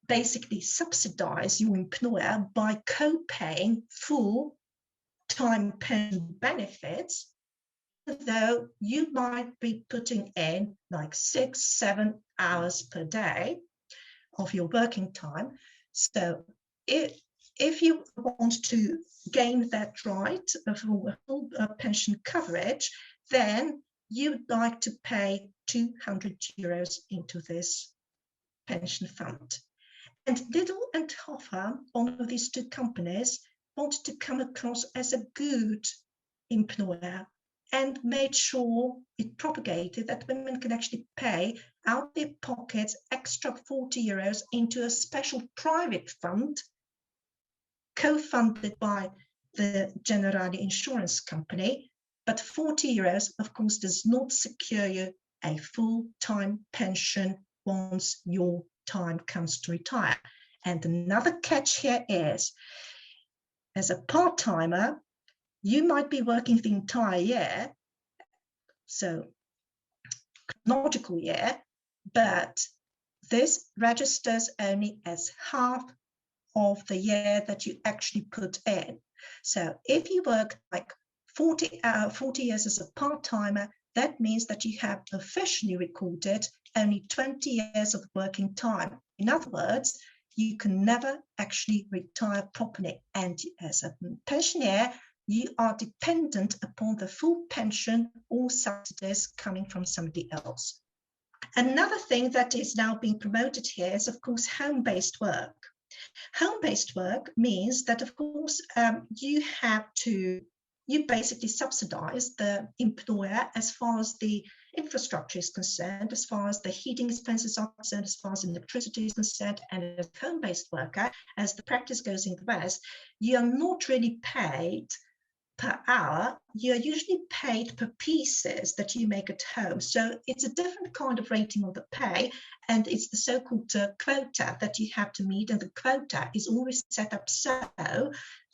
basically subsidize your employer by co-paying full-time pension benefits, though you might be putting in like 6-7 hours per day of your working time. So if you want to gain that right for full pension coverage, then you'd like to pay 200 euros into this pension fund. And Liddell and Hoffer, one of these two companies, wanted to come across as a good employer, and made sure it propagated that women can actually pay out their pockets extra 40 euros into a special private fund co-funded by the Generali insurance company. But 40 euros, of course, does not secure you a full-time pension once your time comes to retire. And another catch here is, as a part-timer, you might be working the entire year, so chronological year, but this registers only as half of the year that you actually put in. So if you work like 40 years as a part-timer, that means that you have officially recorded only 20 years of working time. In other words, you can never actually retire properly. And as a pensioner, you are dependent upon the full pension or subsidies coming from somebody else. Another thing that is now being promoted here is, of course, home-based work. Home-based work means that, of course, you basically subsidize the employer as far as the infrastructure is concerned, as far as the heating expenses are concerned, as far as electricity is concerned, and as a home-based worker, as the practice goes in the West, you are not really paid per hour, you're usually paid per pieces that you make at home. So it's a different kind of rating of the pay, and it's the so-called quota that you have to meet, and the quota is always set up so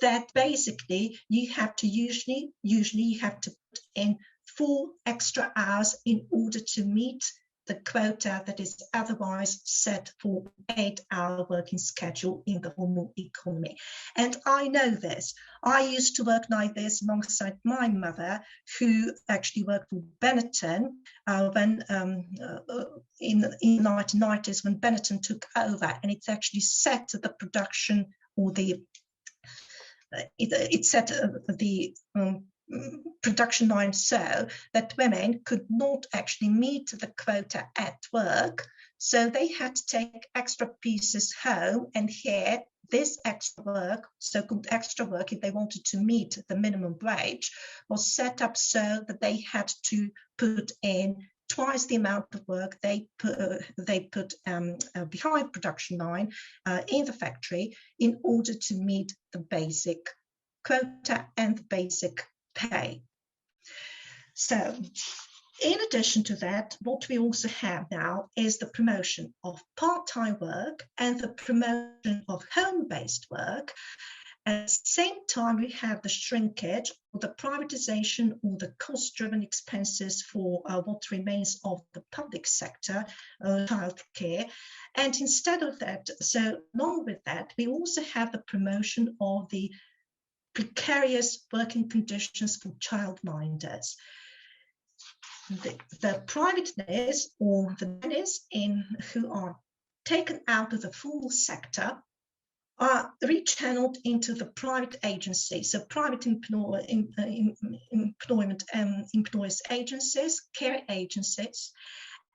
that basically you have to usually you have to put in 4 extra hours in order to meet the quota that is otherwise set for 8-hour working schedule in the formal economy. And I know this. I used to work like this alongside my mother, who actually worked for Benetton when in the 1990s, when Benetton took over, and it's actually set the production, or it set the production line so that women could not actually meet the quota at work, so they had to take extra pieces home. And here, this extra work, so-called extra work, if they wanted to meet the minimum wage, was set up so that they had to put in twice the amount of work they put behind production line in the factory in order to meet the basic quota and the basic pay. So, in addition to that, what we also have now is the promotion of part-time work and the promotion of home-based work. At the same time, we have the shrinkage, or the privatization, or the cost-driven expenses for what remains of the public sector, childcare. And instead of that, so along with that, we also have the promotion of the precarious working conditions for childminders. The private nannies, or the nannies who are taken out of the formal sector, are rechanneled into the private agency, so private employment employers agencies, care agencies,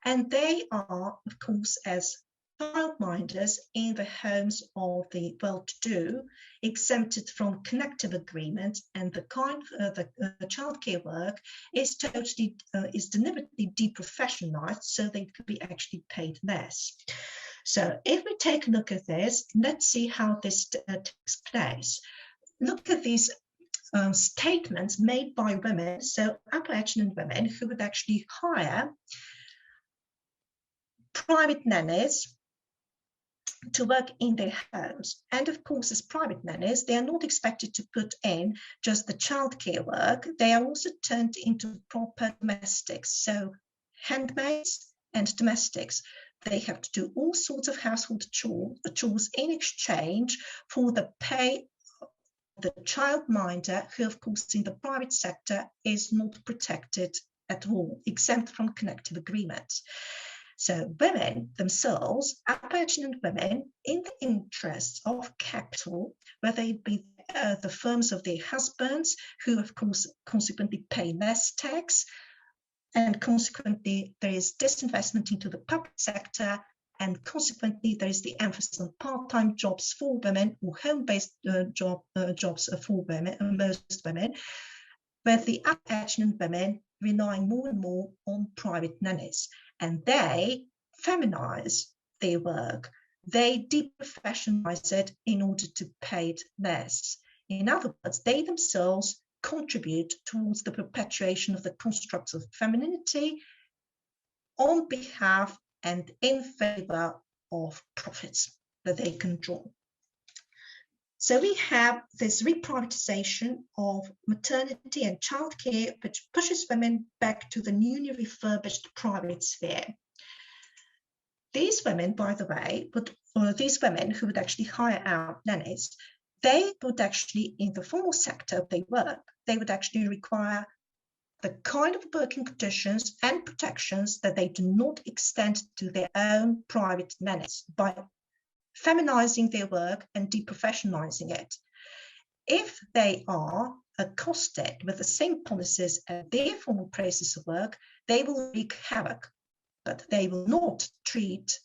and they are, of course, as childminders in the homes of the well-to-do, exempted from connective agreement, and the kind the childcare work is deliberately deprofessionalized, so they could be actually paid less. So if we take a look at this, let's see how this takes place. Look at these statements made by women, so upper echelon women who would actually hire private nannies to work in their homes. And of course, as private nannies, they are not expected to put in just the childcare work. They are also turned into proper domestics, so handmaids and domestics. They have to do all sorts of household chores in exchange for the pay of the childminder, who, of course, in the private sector is not protected at all, exempt from connective agreements. So women themselves, upper echelon women, in the interests of capital, whether it be the firms of their husbands, who of course consequently pay less tax, and consequently there is disinvestment into the public sector, and consequently there is the emphasis on part-time jobs for women, or home-based jobs for women, most women, where the upper echelon women relying more and more on private nannies. And they feminize their work. They deprofessionalize it in order to pay it less. In other words, they themselves contribute towards the perpetuation of the constructs of femininity on behalf and in favor of profits that they can draw. So we have this reprivatization of maternity and childcare, which pushes women back to the newly refurbished private sphere. These women, by the way, these women who would actually hire out nannies, they would actually, in the formal sector of their work, they would actually require the kind of working conditions and protections that they do not extend to their own private nannies by feminizing their work and deprofessionalizing it. If they are accosted with the same policies as their formal places of work, they will wreak havoc but they will not treat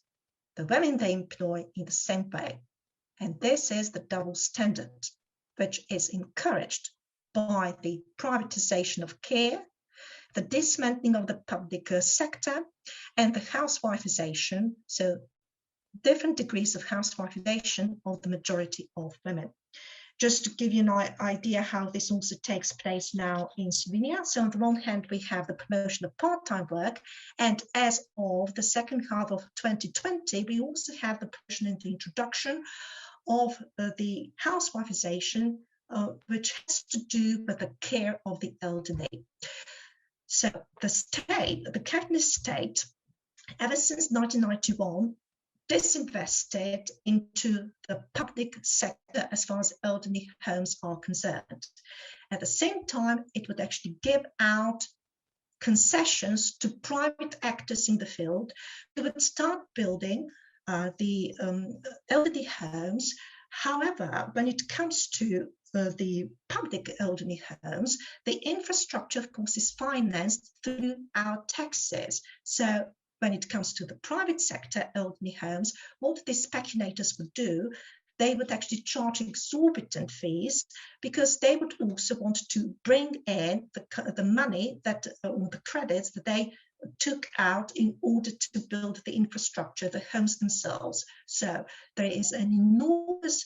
the women they employ in the same way. And this is the double standard, which is encouraged by the privatization of care, the dismantling of the public sector, and the housewifization, so different degrees of housewifization of the majority of women. Just to give you an idea how this also takes place now in Slovenia. So on the one hand, we have the promotion of part-time work, and as of the second half of 2020, we also have the promotion and the introduction of the housewifization, which has to do with the care of the elderly. So the state, the capitalist state, ever since 1991, disinvested into the public sector as far as elderly homes are concerned. At the same time, it would actually give out concessions to private actors in the field who would start building the elderly homes. However, when it comes to the public elderly homes, the infrastructure, of course, is financed through our taxes. So when it comes to the private sector elderly homes, what these speculators would do, they would actually charge exorbitant fees because they would also want to bring in the money that, or the credits that they took out in order to build the infrastructure, the homes themselves. So there is an enormous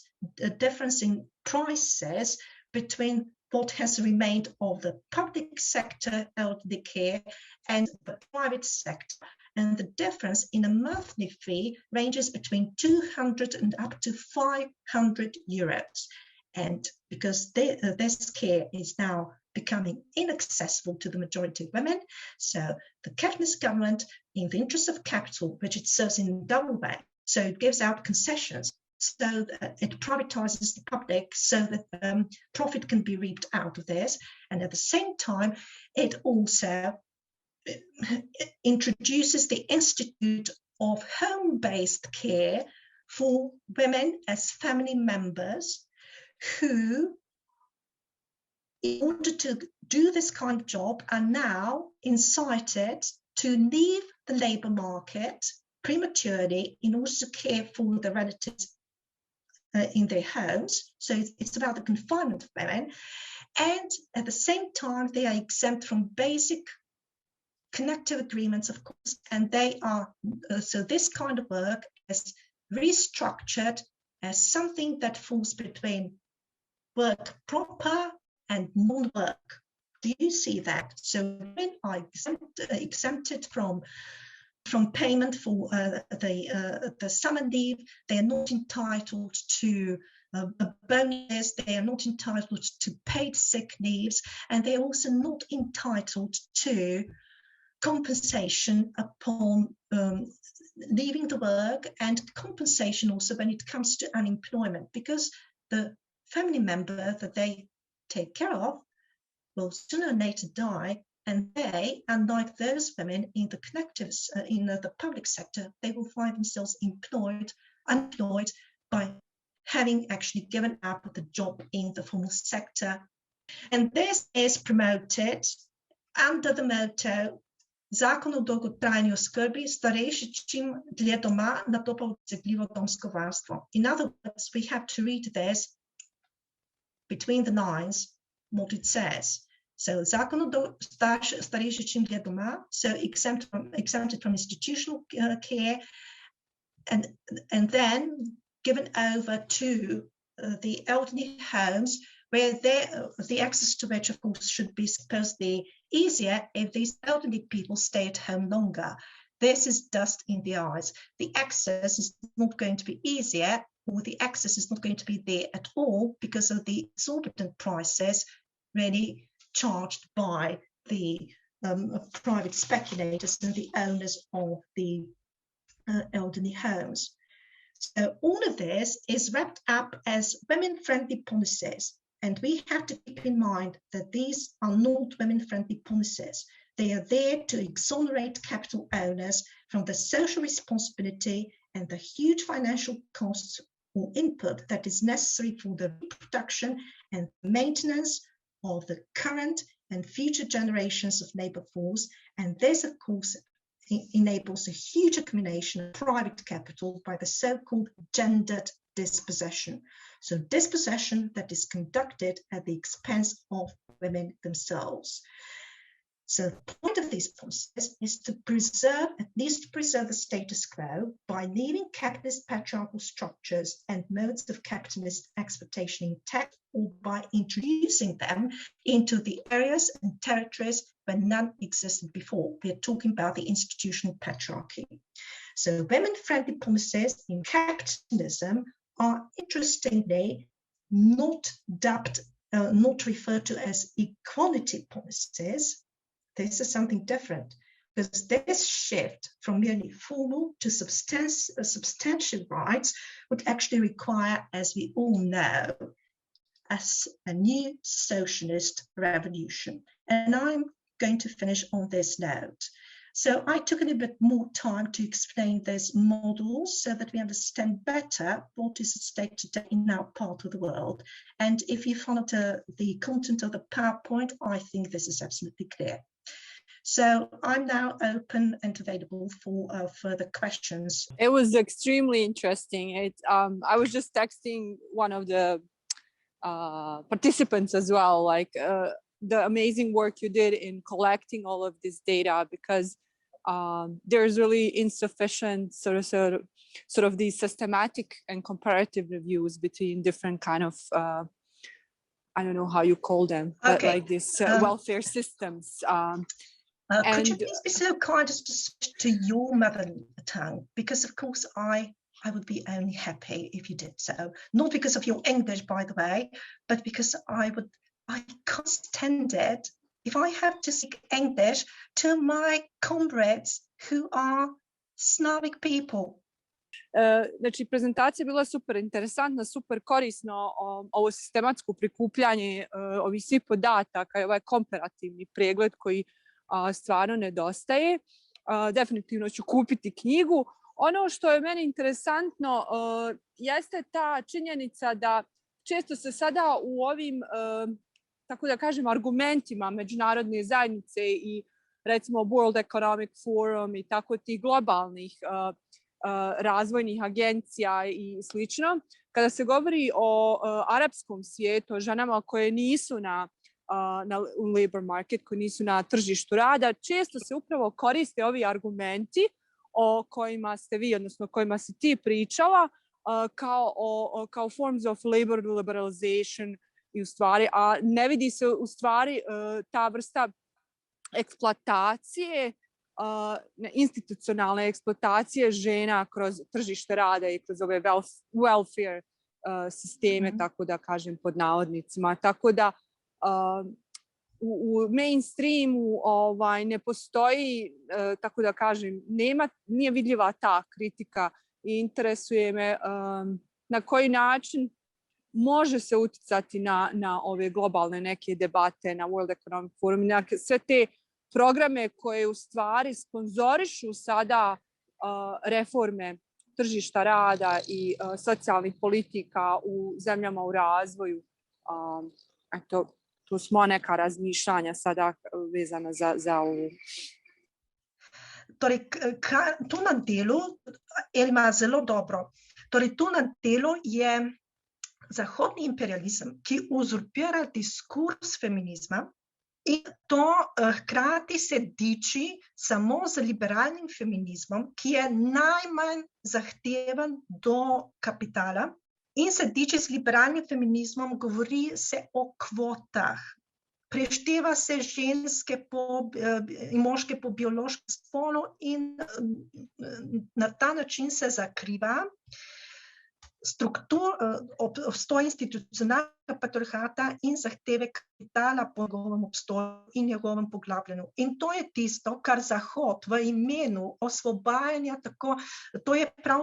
difference in prices between what has remained of the public sector elderly care and the private sector. And the difference in a monthly fee ranges between 200 and up to 500 euros. And because this care is now becoming inaccessible to the majority of women, so the capitalist government, in the interest of capital, which it serves in double way, so it gives out concessions, so that it privatizes the public so that profit can be reaped out of this. And at the same time, it also introduces the institute of home-based care for women as family members who, in order to do this kind of job, are now incited to leave the labor market prematurely in order to care for the relatives in their homes. So it's about the confinement of women. And at the same time, they are exempt from basic connective agreements, of course, and they are, so this kind of work is restructured as something that falls between work proper and non-work. Do you see that? So women are exempted from payment for the summer leave. They are not entitled to a bonus. They are not entitled to paid sick leaves, and they are also not entitled to compensation upon leaving the work, and compensation also when it comes to unemployment, because the family member that they take care of will sooner or later die, and they, unlike those women in the connectives in the public sector, they will find themselves unemployed by having actually given up the job in the formal sector. And this is promoted under the motto Zakon o dolgotrajni oskrbi, starejši čim dlje doma, nato pa odsegljivo domsko varstvo. In other words, we have to read this between the lines, what it says. So Zakon o starejši čim dlje doma, so exempted from institutional care, and then given over to the elderly homes, where the access to which, of course, should be supposedly easier if these elderly people stay at home longer. This is dust in the eyes. The access is not going to be easier, or the access is not going to be there at all because of the exorbitant prices really charged by the private speculators and the owners of the elderly homes. So all of this is wrapped up as women-friendly policies. And we have to keep in mind that these are not women-friendly policies. They are there to exonerate capital owners from the social responsibility and the huge financial costs or input that is necessary for the reproduction and maintenance of the current and future generations of labor force. And this, of course, enables a huge accumulation of private capital by the so-called gendered dispossession. So dispossession that is conducted at the expense of women themselves. So the point of this process is to preserve, at least to preserve the status quo by leaving capitalist patriarchal structures and modes of capitalist exploitation intact, or by introducing them into the areas and territories where none existed before. We're talking about the institutional patriarchy. So women-friendly policies in capitalism are interestingly not dubbed, not referred to as equality policies. This is something different, because this shift from merely formal to substantial rights would actually require, as we all know, as a new socialist revolution. And I'm going to finish on this note. So I took a little bit more time to explain these models so that we understand better what is at stake today in our part of the world. And if you followed the content of the PowerPoint, I think this is absolutely clear. So I'm now open and available for further questions. It was extremely interesting. I was just texting one of the participants as well, like the amazing work you did in collecting all of this data, because there's really insufficient sort of these systematic and comparative reviews between different kind of I don't know how you call them, but like these welfare systems. Could you please be so kind as to switch to your mother tongue? Because of course I would be only happy if you did so. Not because of your English, by the way, but because I can't stand it if I have to speak English to my comrades who are Slavic people. Znači, prezentacija je bila super interesantna, super korisno, ovo sistematsko prikupljanje ovih svih podataka i ovaj komparativni pregled koji stvarno nedostaje. Definitivno ću kupiti knjigu. Ono što je meni interesantno jeste ta činjenica da često se sada u ovim, tako da kažem, argumentima međunarodne zajednice i recimo World Economic Forum i tako tih globalnih razvojnih agencija i slično, kada se govori o arapskom svijetu, o ženama koje nisu na labor market, koji nisu na tržištu rada, često se upravo koriste ovi argumenti o kojima ste vi, odnosno o kojima si ti pričala, kao forms of labor liberalization i u stvari, a ne vidi se u stvari ta vrsta eksploatacije, institucionalne eksploatacije žena kroz tržište rada i kroz ove welfare sisteme, tako da kažem pod navodnicima. Tako da u mainstreamu ne postoji, tako da kažem, nije vidljiva ta kritika i interesuje me na koji način može se uticati na ove globalne neke debate, na World Economic Forum, na sve te programe koje u stvari sponzorišu sada reforme tržišta rada i socijalnih politika u zemljama u razvoju. Eto, tu smo neka razmišljanja sada vezana za ovu. Torej, tu na delu, Elma, zelo dobro. Torej, tu na delu je zahodni imperializem, ki uzurpira diskurs feminizma in to hkrati se diči samo z liberalnim feminizmom, ki je najmanj zahteven do kapitala, in se diči z liberalnim feminizmom, govori se o kvotah. Prešteva se ženske in moške po biološkem spolu in na ta način se zakriva obstoj institucionalnega patriarhata in zahteve kapitala po njegovem obstoju in njegovem poglabljanju. In to je tisto, kar Zahod v imenu osvobajanja, to je prav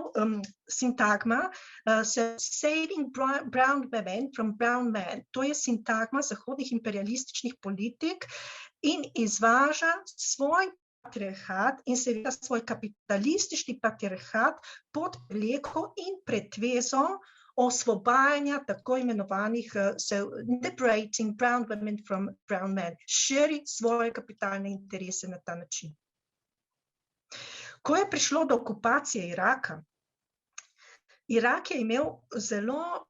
sintagma saving brown women from brown men. To je sintagma zahodnih imperialističnih politik in izvaža svoj patriarhat in seveda svoj kapitalistični patriarhat pod preleko in pretvezo osvobajanja tako imenovanih liberating brown women from brown men, širi svoje kapitalne interese na ta način. Ko je prišlo do okupacije Iraka, Irak je imel zelo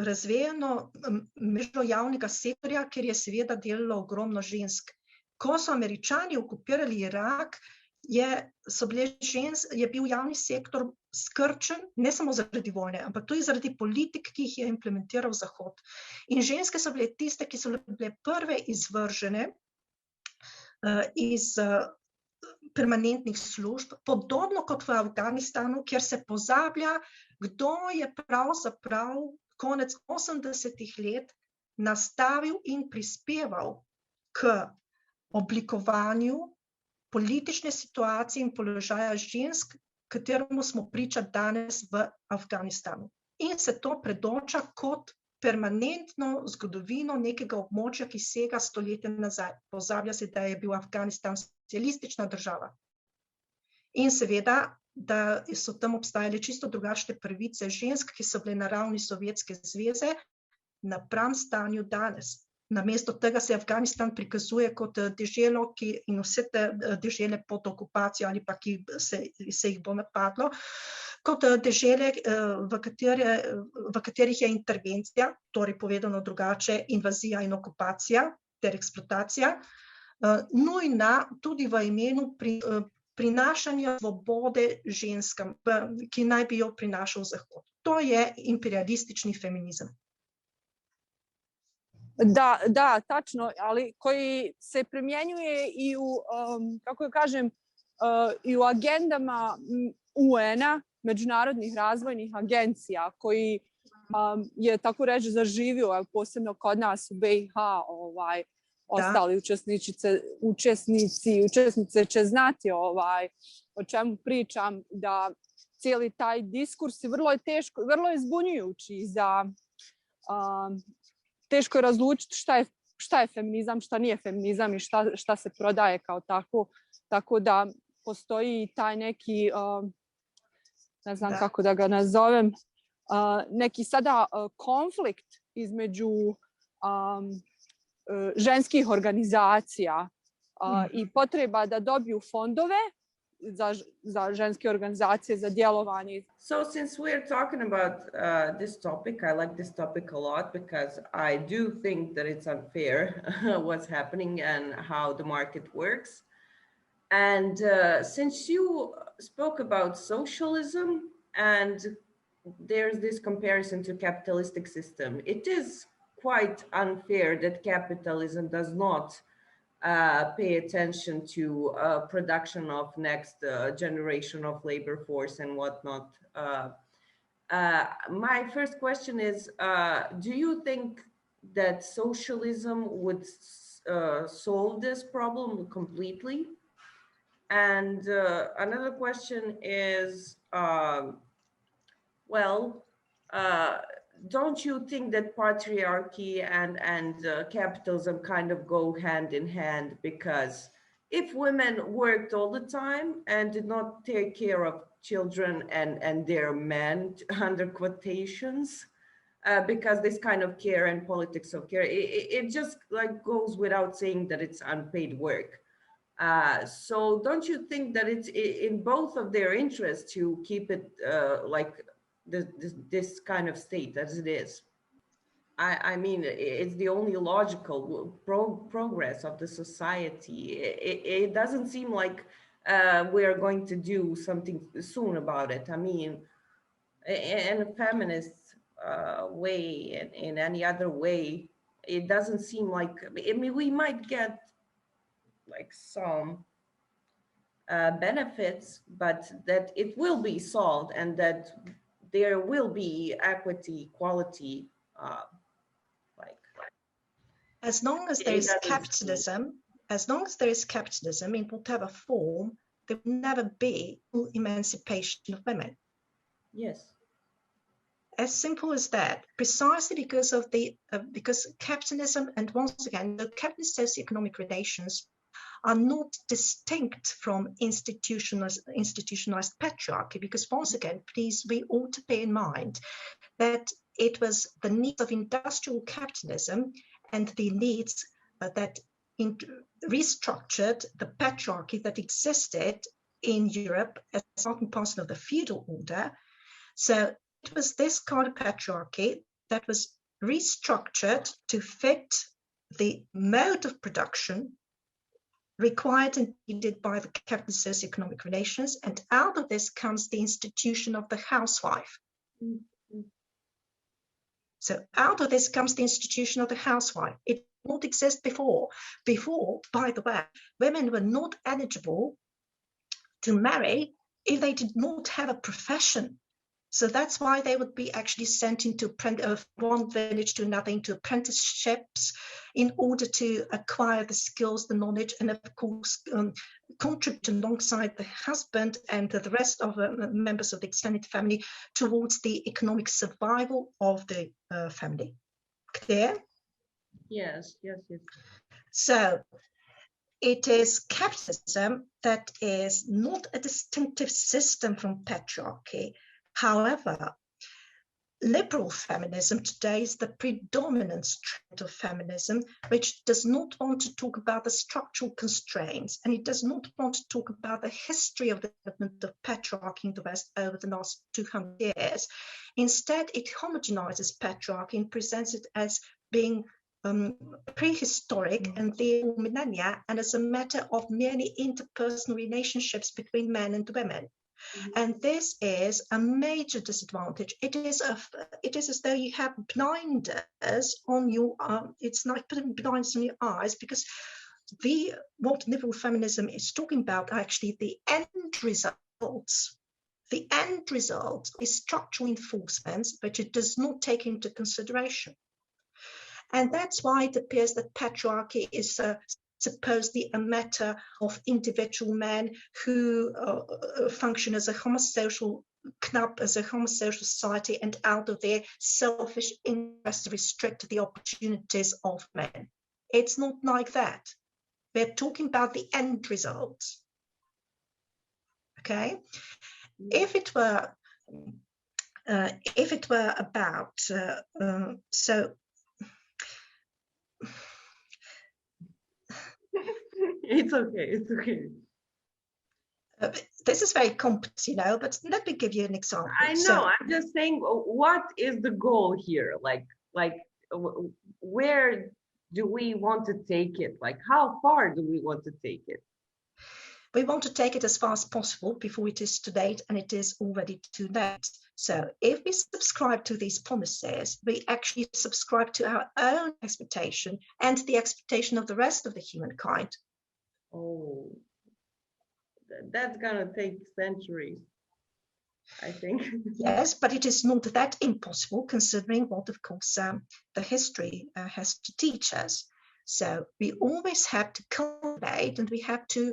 razvejeno mrežo javnega sektorja, kjer je seveda delalo ogromno žensk. Ko so Američani okupirali Irak, je bil javni sektor skrčen, ne samo zaradi vojne, ampak tudi zaradi politik, ki jih je implementiral Zahod. In ženske so bile tiste, ki so bile prve izvržene iz permanentnih služb, podobno kot v Afganistanu, kjer se pozablja, kdo je pravzaprav konec 80-ih let nastavil in prispeval k oblikovanju politične situacije in položaja žensk, kateremu smo priča danes v Afganistanu. In se to predoča kot permanentno zgodovino nekega območja, ki sega stoletja nazaj. Pozablja se, da je bil Afganistan socialistična država. In seveda, da so tam obstajale čisto drugačne pravice žensk, ki so bile na ravni Sovjetske zveze, napram stanju danes. Namesto tega se Afganistan prikazuje kot deželo, in vse te dežele pod okupacijo ali pa ki se jih bo napadlo, kot dežele, v katerih je intervencija, torej povedano drugače, invazija in okupacija ter eksploatacija, nujna tudi v imenu prinašanja svobode ženskam, ki naj bi jo prinašal Zahod. To je imperialistični feminizem. Da, tačno, ali koji se primjenjuje i u, kako kažem, i u agendama UN-a, međunarodnih razvojnih agencija, koji je, tako reći, zaživio, posebno kod nas u BiH, ostali učesnice će znati o čemu pričam, da cijeli taj diskurs je vrlo je zbunjujući za teško je razlučiti šta je feminizam, šta nije feminizam i šta se prodaje kao tako. Tako da postoji taj neki, ne znam kako da ga nazovem, neki sada konflikt između ženskih organizacija i potreba da dobiju fondove za ženske organizacije, za djelovanje. So since we're talking about this topic, I like this topic a lot because I do think that it's unfair what's happening and how the market works. And since you spoke about socialism and there's this comparison to capitalistic system, it is quite unfair that capitalism does not pay attention to production of next generation of labor force and whatnot. My first question is, do you think that socialism would solve this problem completely? And another question is, don't you think that patriarchy and capitalism kind of go hand in hand? Because if women worked all the time and did not take care of children and their men, under quotations, because this kind of care and politics of care, it just like goes without saying that it's unpaid work. So don't you think that it's in both of their interests to keep it like this kind of state as it is? I mean, it's the only logical progress of the society. It doesn't seem like we are going to do something soon about it. I mean, in a feminist way and in any other way, it doesn't seem like, I mean, we might get like some benefits, but that it will be solved and that there will be equity, equality. As long as there is capitalism, in whatever form, there will never be emancipation of women. Yes. As simple as that, precisely because of because capitalism, and once again, the capitalist socioeconomic relations are not distinct from institutionalized patriarchy, because once again, please, we ought to bear in mind that it was the needs of industrial capitalism and the needs that restructured the patriarchy that existed in Europe as part and parcel of the feudal order. So it was this kind of patriarchy that was restructured to fit the mode of production required and needed by the capitalist socioeconomic relations, and out of this comes the institution of the housewife. So out of this comes the institution of the housewife. It did not exist before. Before, by the way, women were not eligible to marry if they did not have a profession. So that's why they would be actually sent into one village to another, into apprenticeships, in order to acquire the skills, the knowledge, and of course contribute alongside the husband and the rest of the members of the extended family towards the economic survival of the family. Clear? Yes, yes, yes. So it is capitalism that is not a distinctive system from patriarchy. However, liberal feminism today is the predominant strand of feminism, which does not want to talk about the structural constraints, and it does not want to talk about the history of the development of patriarchy in the West over the last 200 years. Instead, it homogenizes patriarchy and presents it as being prehistoric and the millennia, and as a matter of merely interpersonal relationships between men and women. And this is a major disadvantage. It is as though you have blinders on your. It's like putting blinders on your eyes, because what liberal feminism is talking about are actually the end results. The end result is structural enforcements, which it does not take into consideration. And that's why it appears that patriarchy is supposedly a matter of individual men who function as a homosocial club, as a homosocial society, and out of their selfish interest restrict the opportunities of men. It's not like that. We're talking about the end result. Okay? If it were about It's okay, it's okay. This is very complex, but let me give you an example. I know, I'm just saying, what is the goal here? Like, where do we want to take it? Like, how far do we want to take it? We want to take it as far as possible before it is too late, and it is already too late. So if we subscribe to these policies, we actually subscribe to our own expectation and the expectation of the rest of the humankind. Oh, that's gonna take centuries, I think. Yes, but it is not that impossible, considering what, of course, the history has to teach us. So we always have to cultivate, and we have to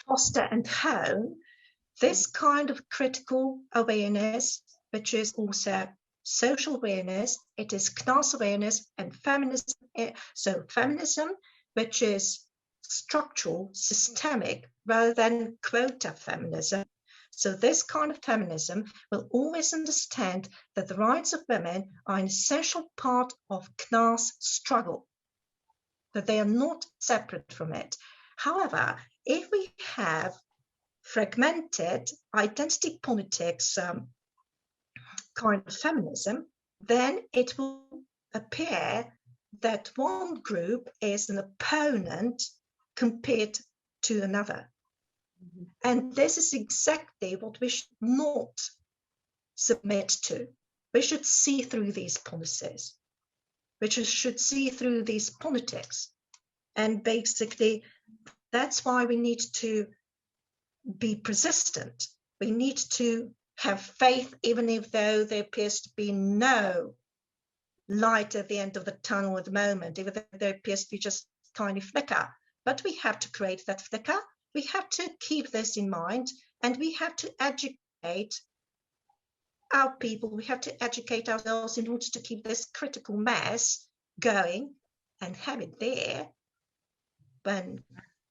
foster and hone this kind of critical awareness, which is also social awareness, it is class awareness, and feminism. So feminism, which is structural, systemic, rather than quota feminism. So this kind of feminism will always understand that the rights of women are an essential part of class struggle, that they are not separate from it. However, if we have fragmented identity politics kind of feminism, then it will appear that one group is an opponent compared to another. And this is exactly what we should not submit to. We should see through these policies. We should see through these politics. And basically, that's why we need to be persistent. We need to have faith, even if though there appears to be no light at the end of the tunnel at the moment, even though there appears to be just a tiny flicker. But we have to create that flicker. We have to keep this in mind, and we have to educate our people. We have to educate ourselves in order to keep this critical mass going and have it there when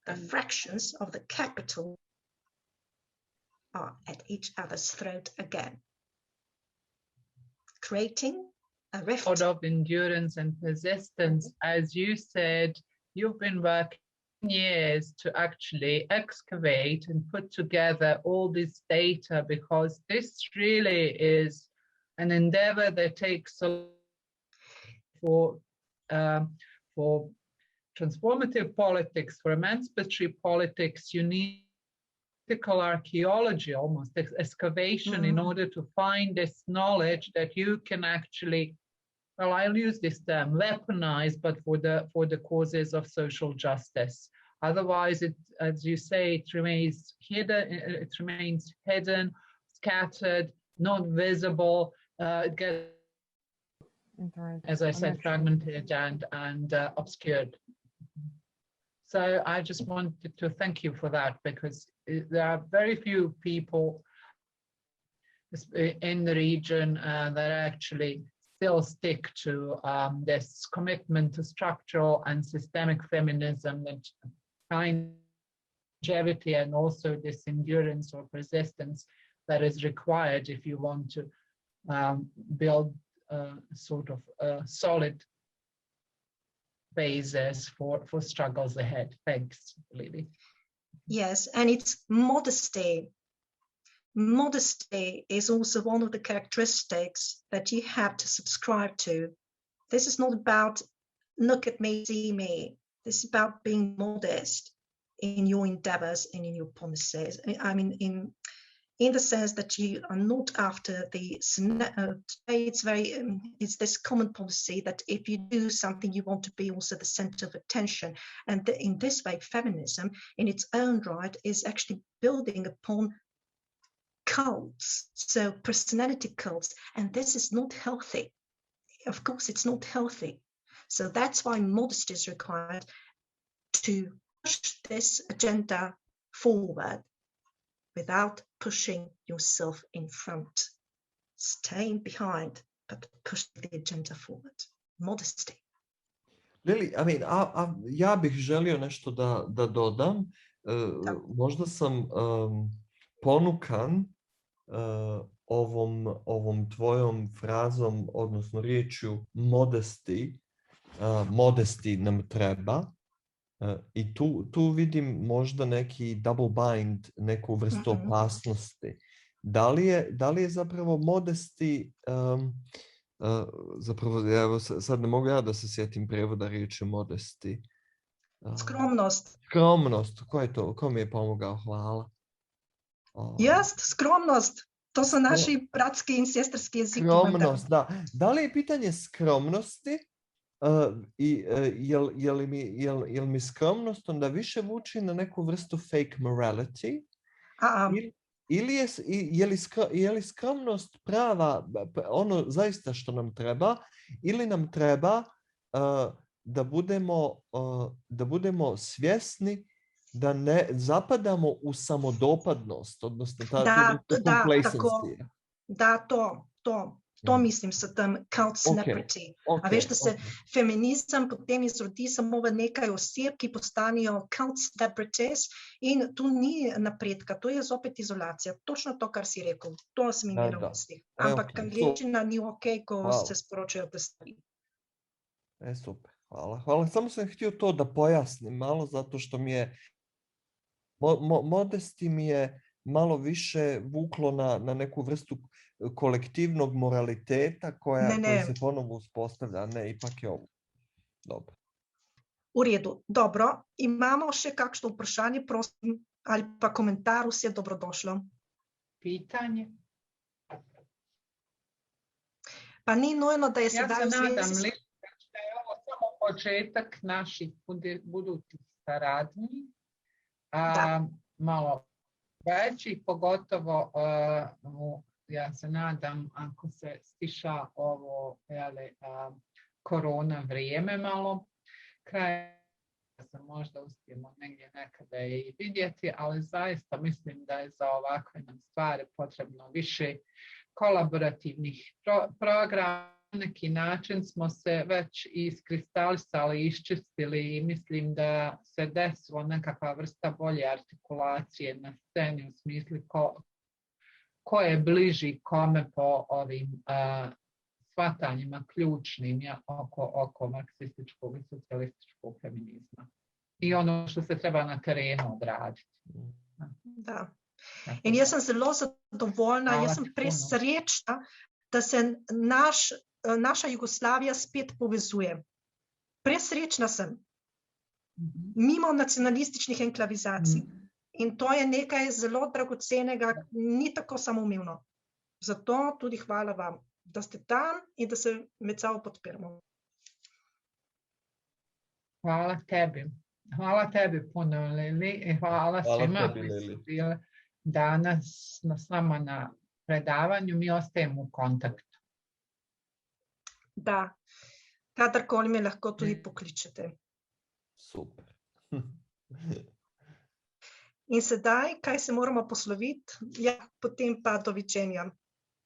the fractions of the capital are at each other's throat again. Creating a rift. Out of endurance and persistence, as you said, you've been working years to actually excavate and put together all this data, because this really is an endeavor that takes for transformative politics, for emancipatory politics, you need political archaeology, almost excavation, in order to find this knowledge that you can actually, well, I'll use this term, weaponize, but for the causes of social justice. Otherwise, it, as you say, it remains hidden, scattered, not visible. It gets, as I said, fragmented and obscured. So I just wanted to thank you for that, because there are very few people in the region that actually still stick to this commitment to structural and systemic feminism, that kind longevity and also this endurance or persistence that is required if you want to build sort of a solid basis for struggles ahead. Thanks, Lily. Yes, and it's modesty. Modesty is also one of the characteristics that you have to subscribe to. This is not about look at me, see me. This is about being modest in your endeavors and in your promises. I mean, in the sense that you are not after the, it's this common policy that if you do something, you want to be also the center of attention. And in this way, feminism in its own right is actually building upon cults, so personality cults, and this is not healthy. Of course, it's not healthy. So that's why modesty is required to push this agenda forward without pushing yourself in front, staying behind, but pushing the agenda forward. Modesty. Lili, I mean, ja bih želio nešto da dodam. Možda sam ponukan ovom tvojom frazom, odnosno riječju modesty. Modesty nam treba. I tu vidim možda neki double bind, neku vrstu opasnosti. Da li je zapravo modesty, zapravo evo, sad ne mogu ja da se sjetim prijevoda riječi modesty. Skromnost. Skromnost, ko je to? Ko mi je pomogao? Hvala. Jest, skromnost. To su naši bratski i sestrski jezici. Skromnost, da. Da li je pitanje skromnosti? Jel mi skromnost onda više vuči na neku vrstu fake morality? Ili je li skromnost prava ono zaista što nam treba, ili nam treba da budemo svjesni da ne zapadamo u samodopadnost, odnosno complacency. To mislim sa tem cult celebrity. A veš, da se feminizem potem izrodi samo v nekaj oseb, ki postanejo cult celebrities, in tu ni napredka, to je zopet izolacija. Točno to, kar si rekel, to sem imela v mislih. Ampak angleščina ni okej, ko se sporočajo te stvari. Super, hvala. Samo sam htio to da pojasnim malo, zato što mi je modesty mi je malo više vuklo na neku vrstu kolektivnog moraliteta koji se ponovo uspostavlja, ne, ipak je ovo. Dobro. V redu, dobro. Imamo še kakšno vprašanje, prosim, ali pa komentar, vse dobrodošlo. Pitanje? Pa ni nujno, da je sedaj v zvezi. Ja se nadam, da je ovo samo početak naših budućih saradnji. Malo veći, pogotovo ja se nadam ako se stiša ovo korona vrijeme malo, kraj se možda uspijemo negdje nekada i vidjeti, ali zaista mislim da je za ovakve nam stvari potrebno više kolaborativnih programa. Na neki način smo se već iskristalisali, iščistili i mislim da se desilo nekakva vrsta bolje artikulacije na sceni u smislu ko je bliži kome po ovim shvatanjima ključnim oko marksističkog i socijalističkog feminizma. i ono što se treba na terenu odraditi. Da. In jaz sem zelo zadovoljna, jaz sem presrečna, da se naša Jugoslavija spet povezuje. Presrečna sem. Mimo nacionalističnih enklavizacij. In to je nekaj zelo dragocenega, ni tako samoumevno. Zato tudi hvala vam, da ste tam in da se med sabo podpiramo. Hvala tebi. Hvala tebi puno, Lili, i hvala svima koji su bili danas s nama na predavanju. Mi ostajemo u kontaktu. Da, kadarkoli me lahko tudi pokličete. Super. In sedaj, kaj se moramo posloviti? Ja, potem pa doviđenja.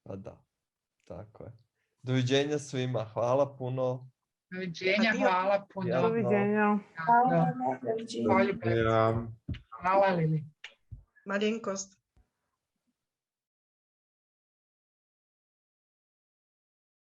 Pa da, tako je. Doviđenja svima, hvala puno. Doviđenja, hvala puno. Doviđenja. Hvala Lili. Malenkost.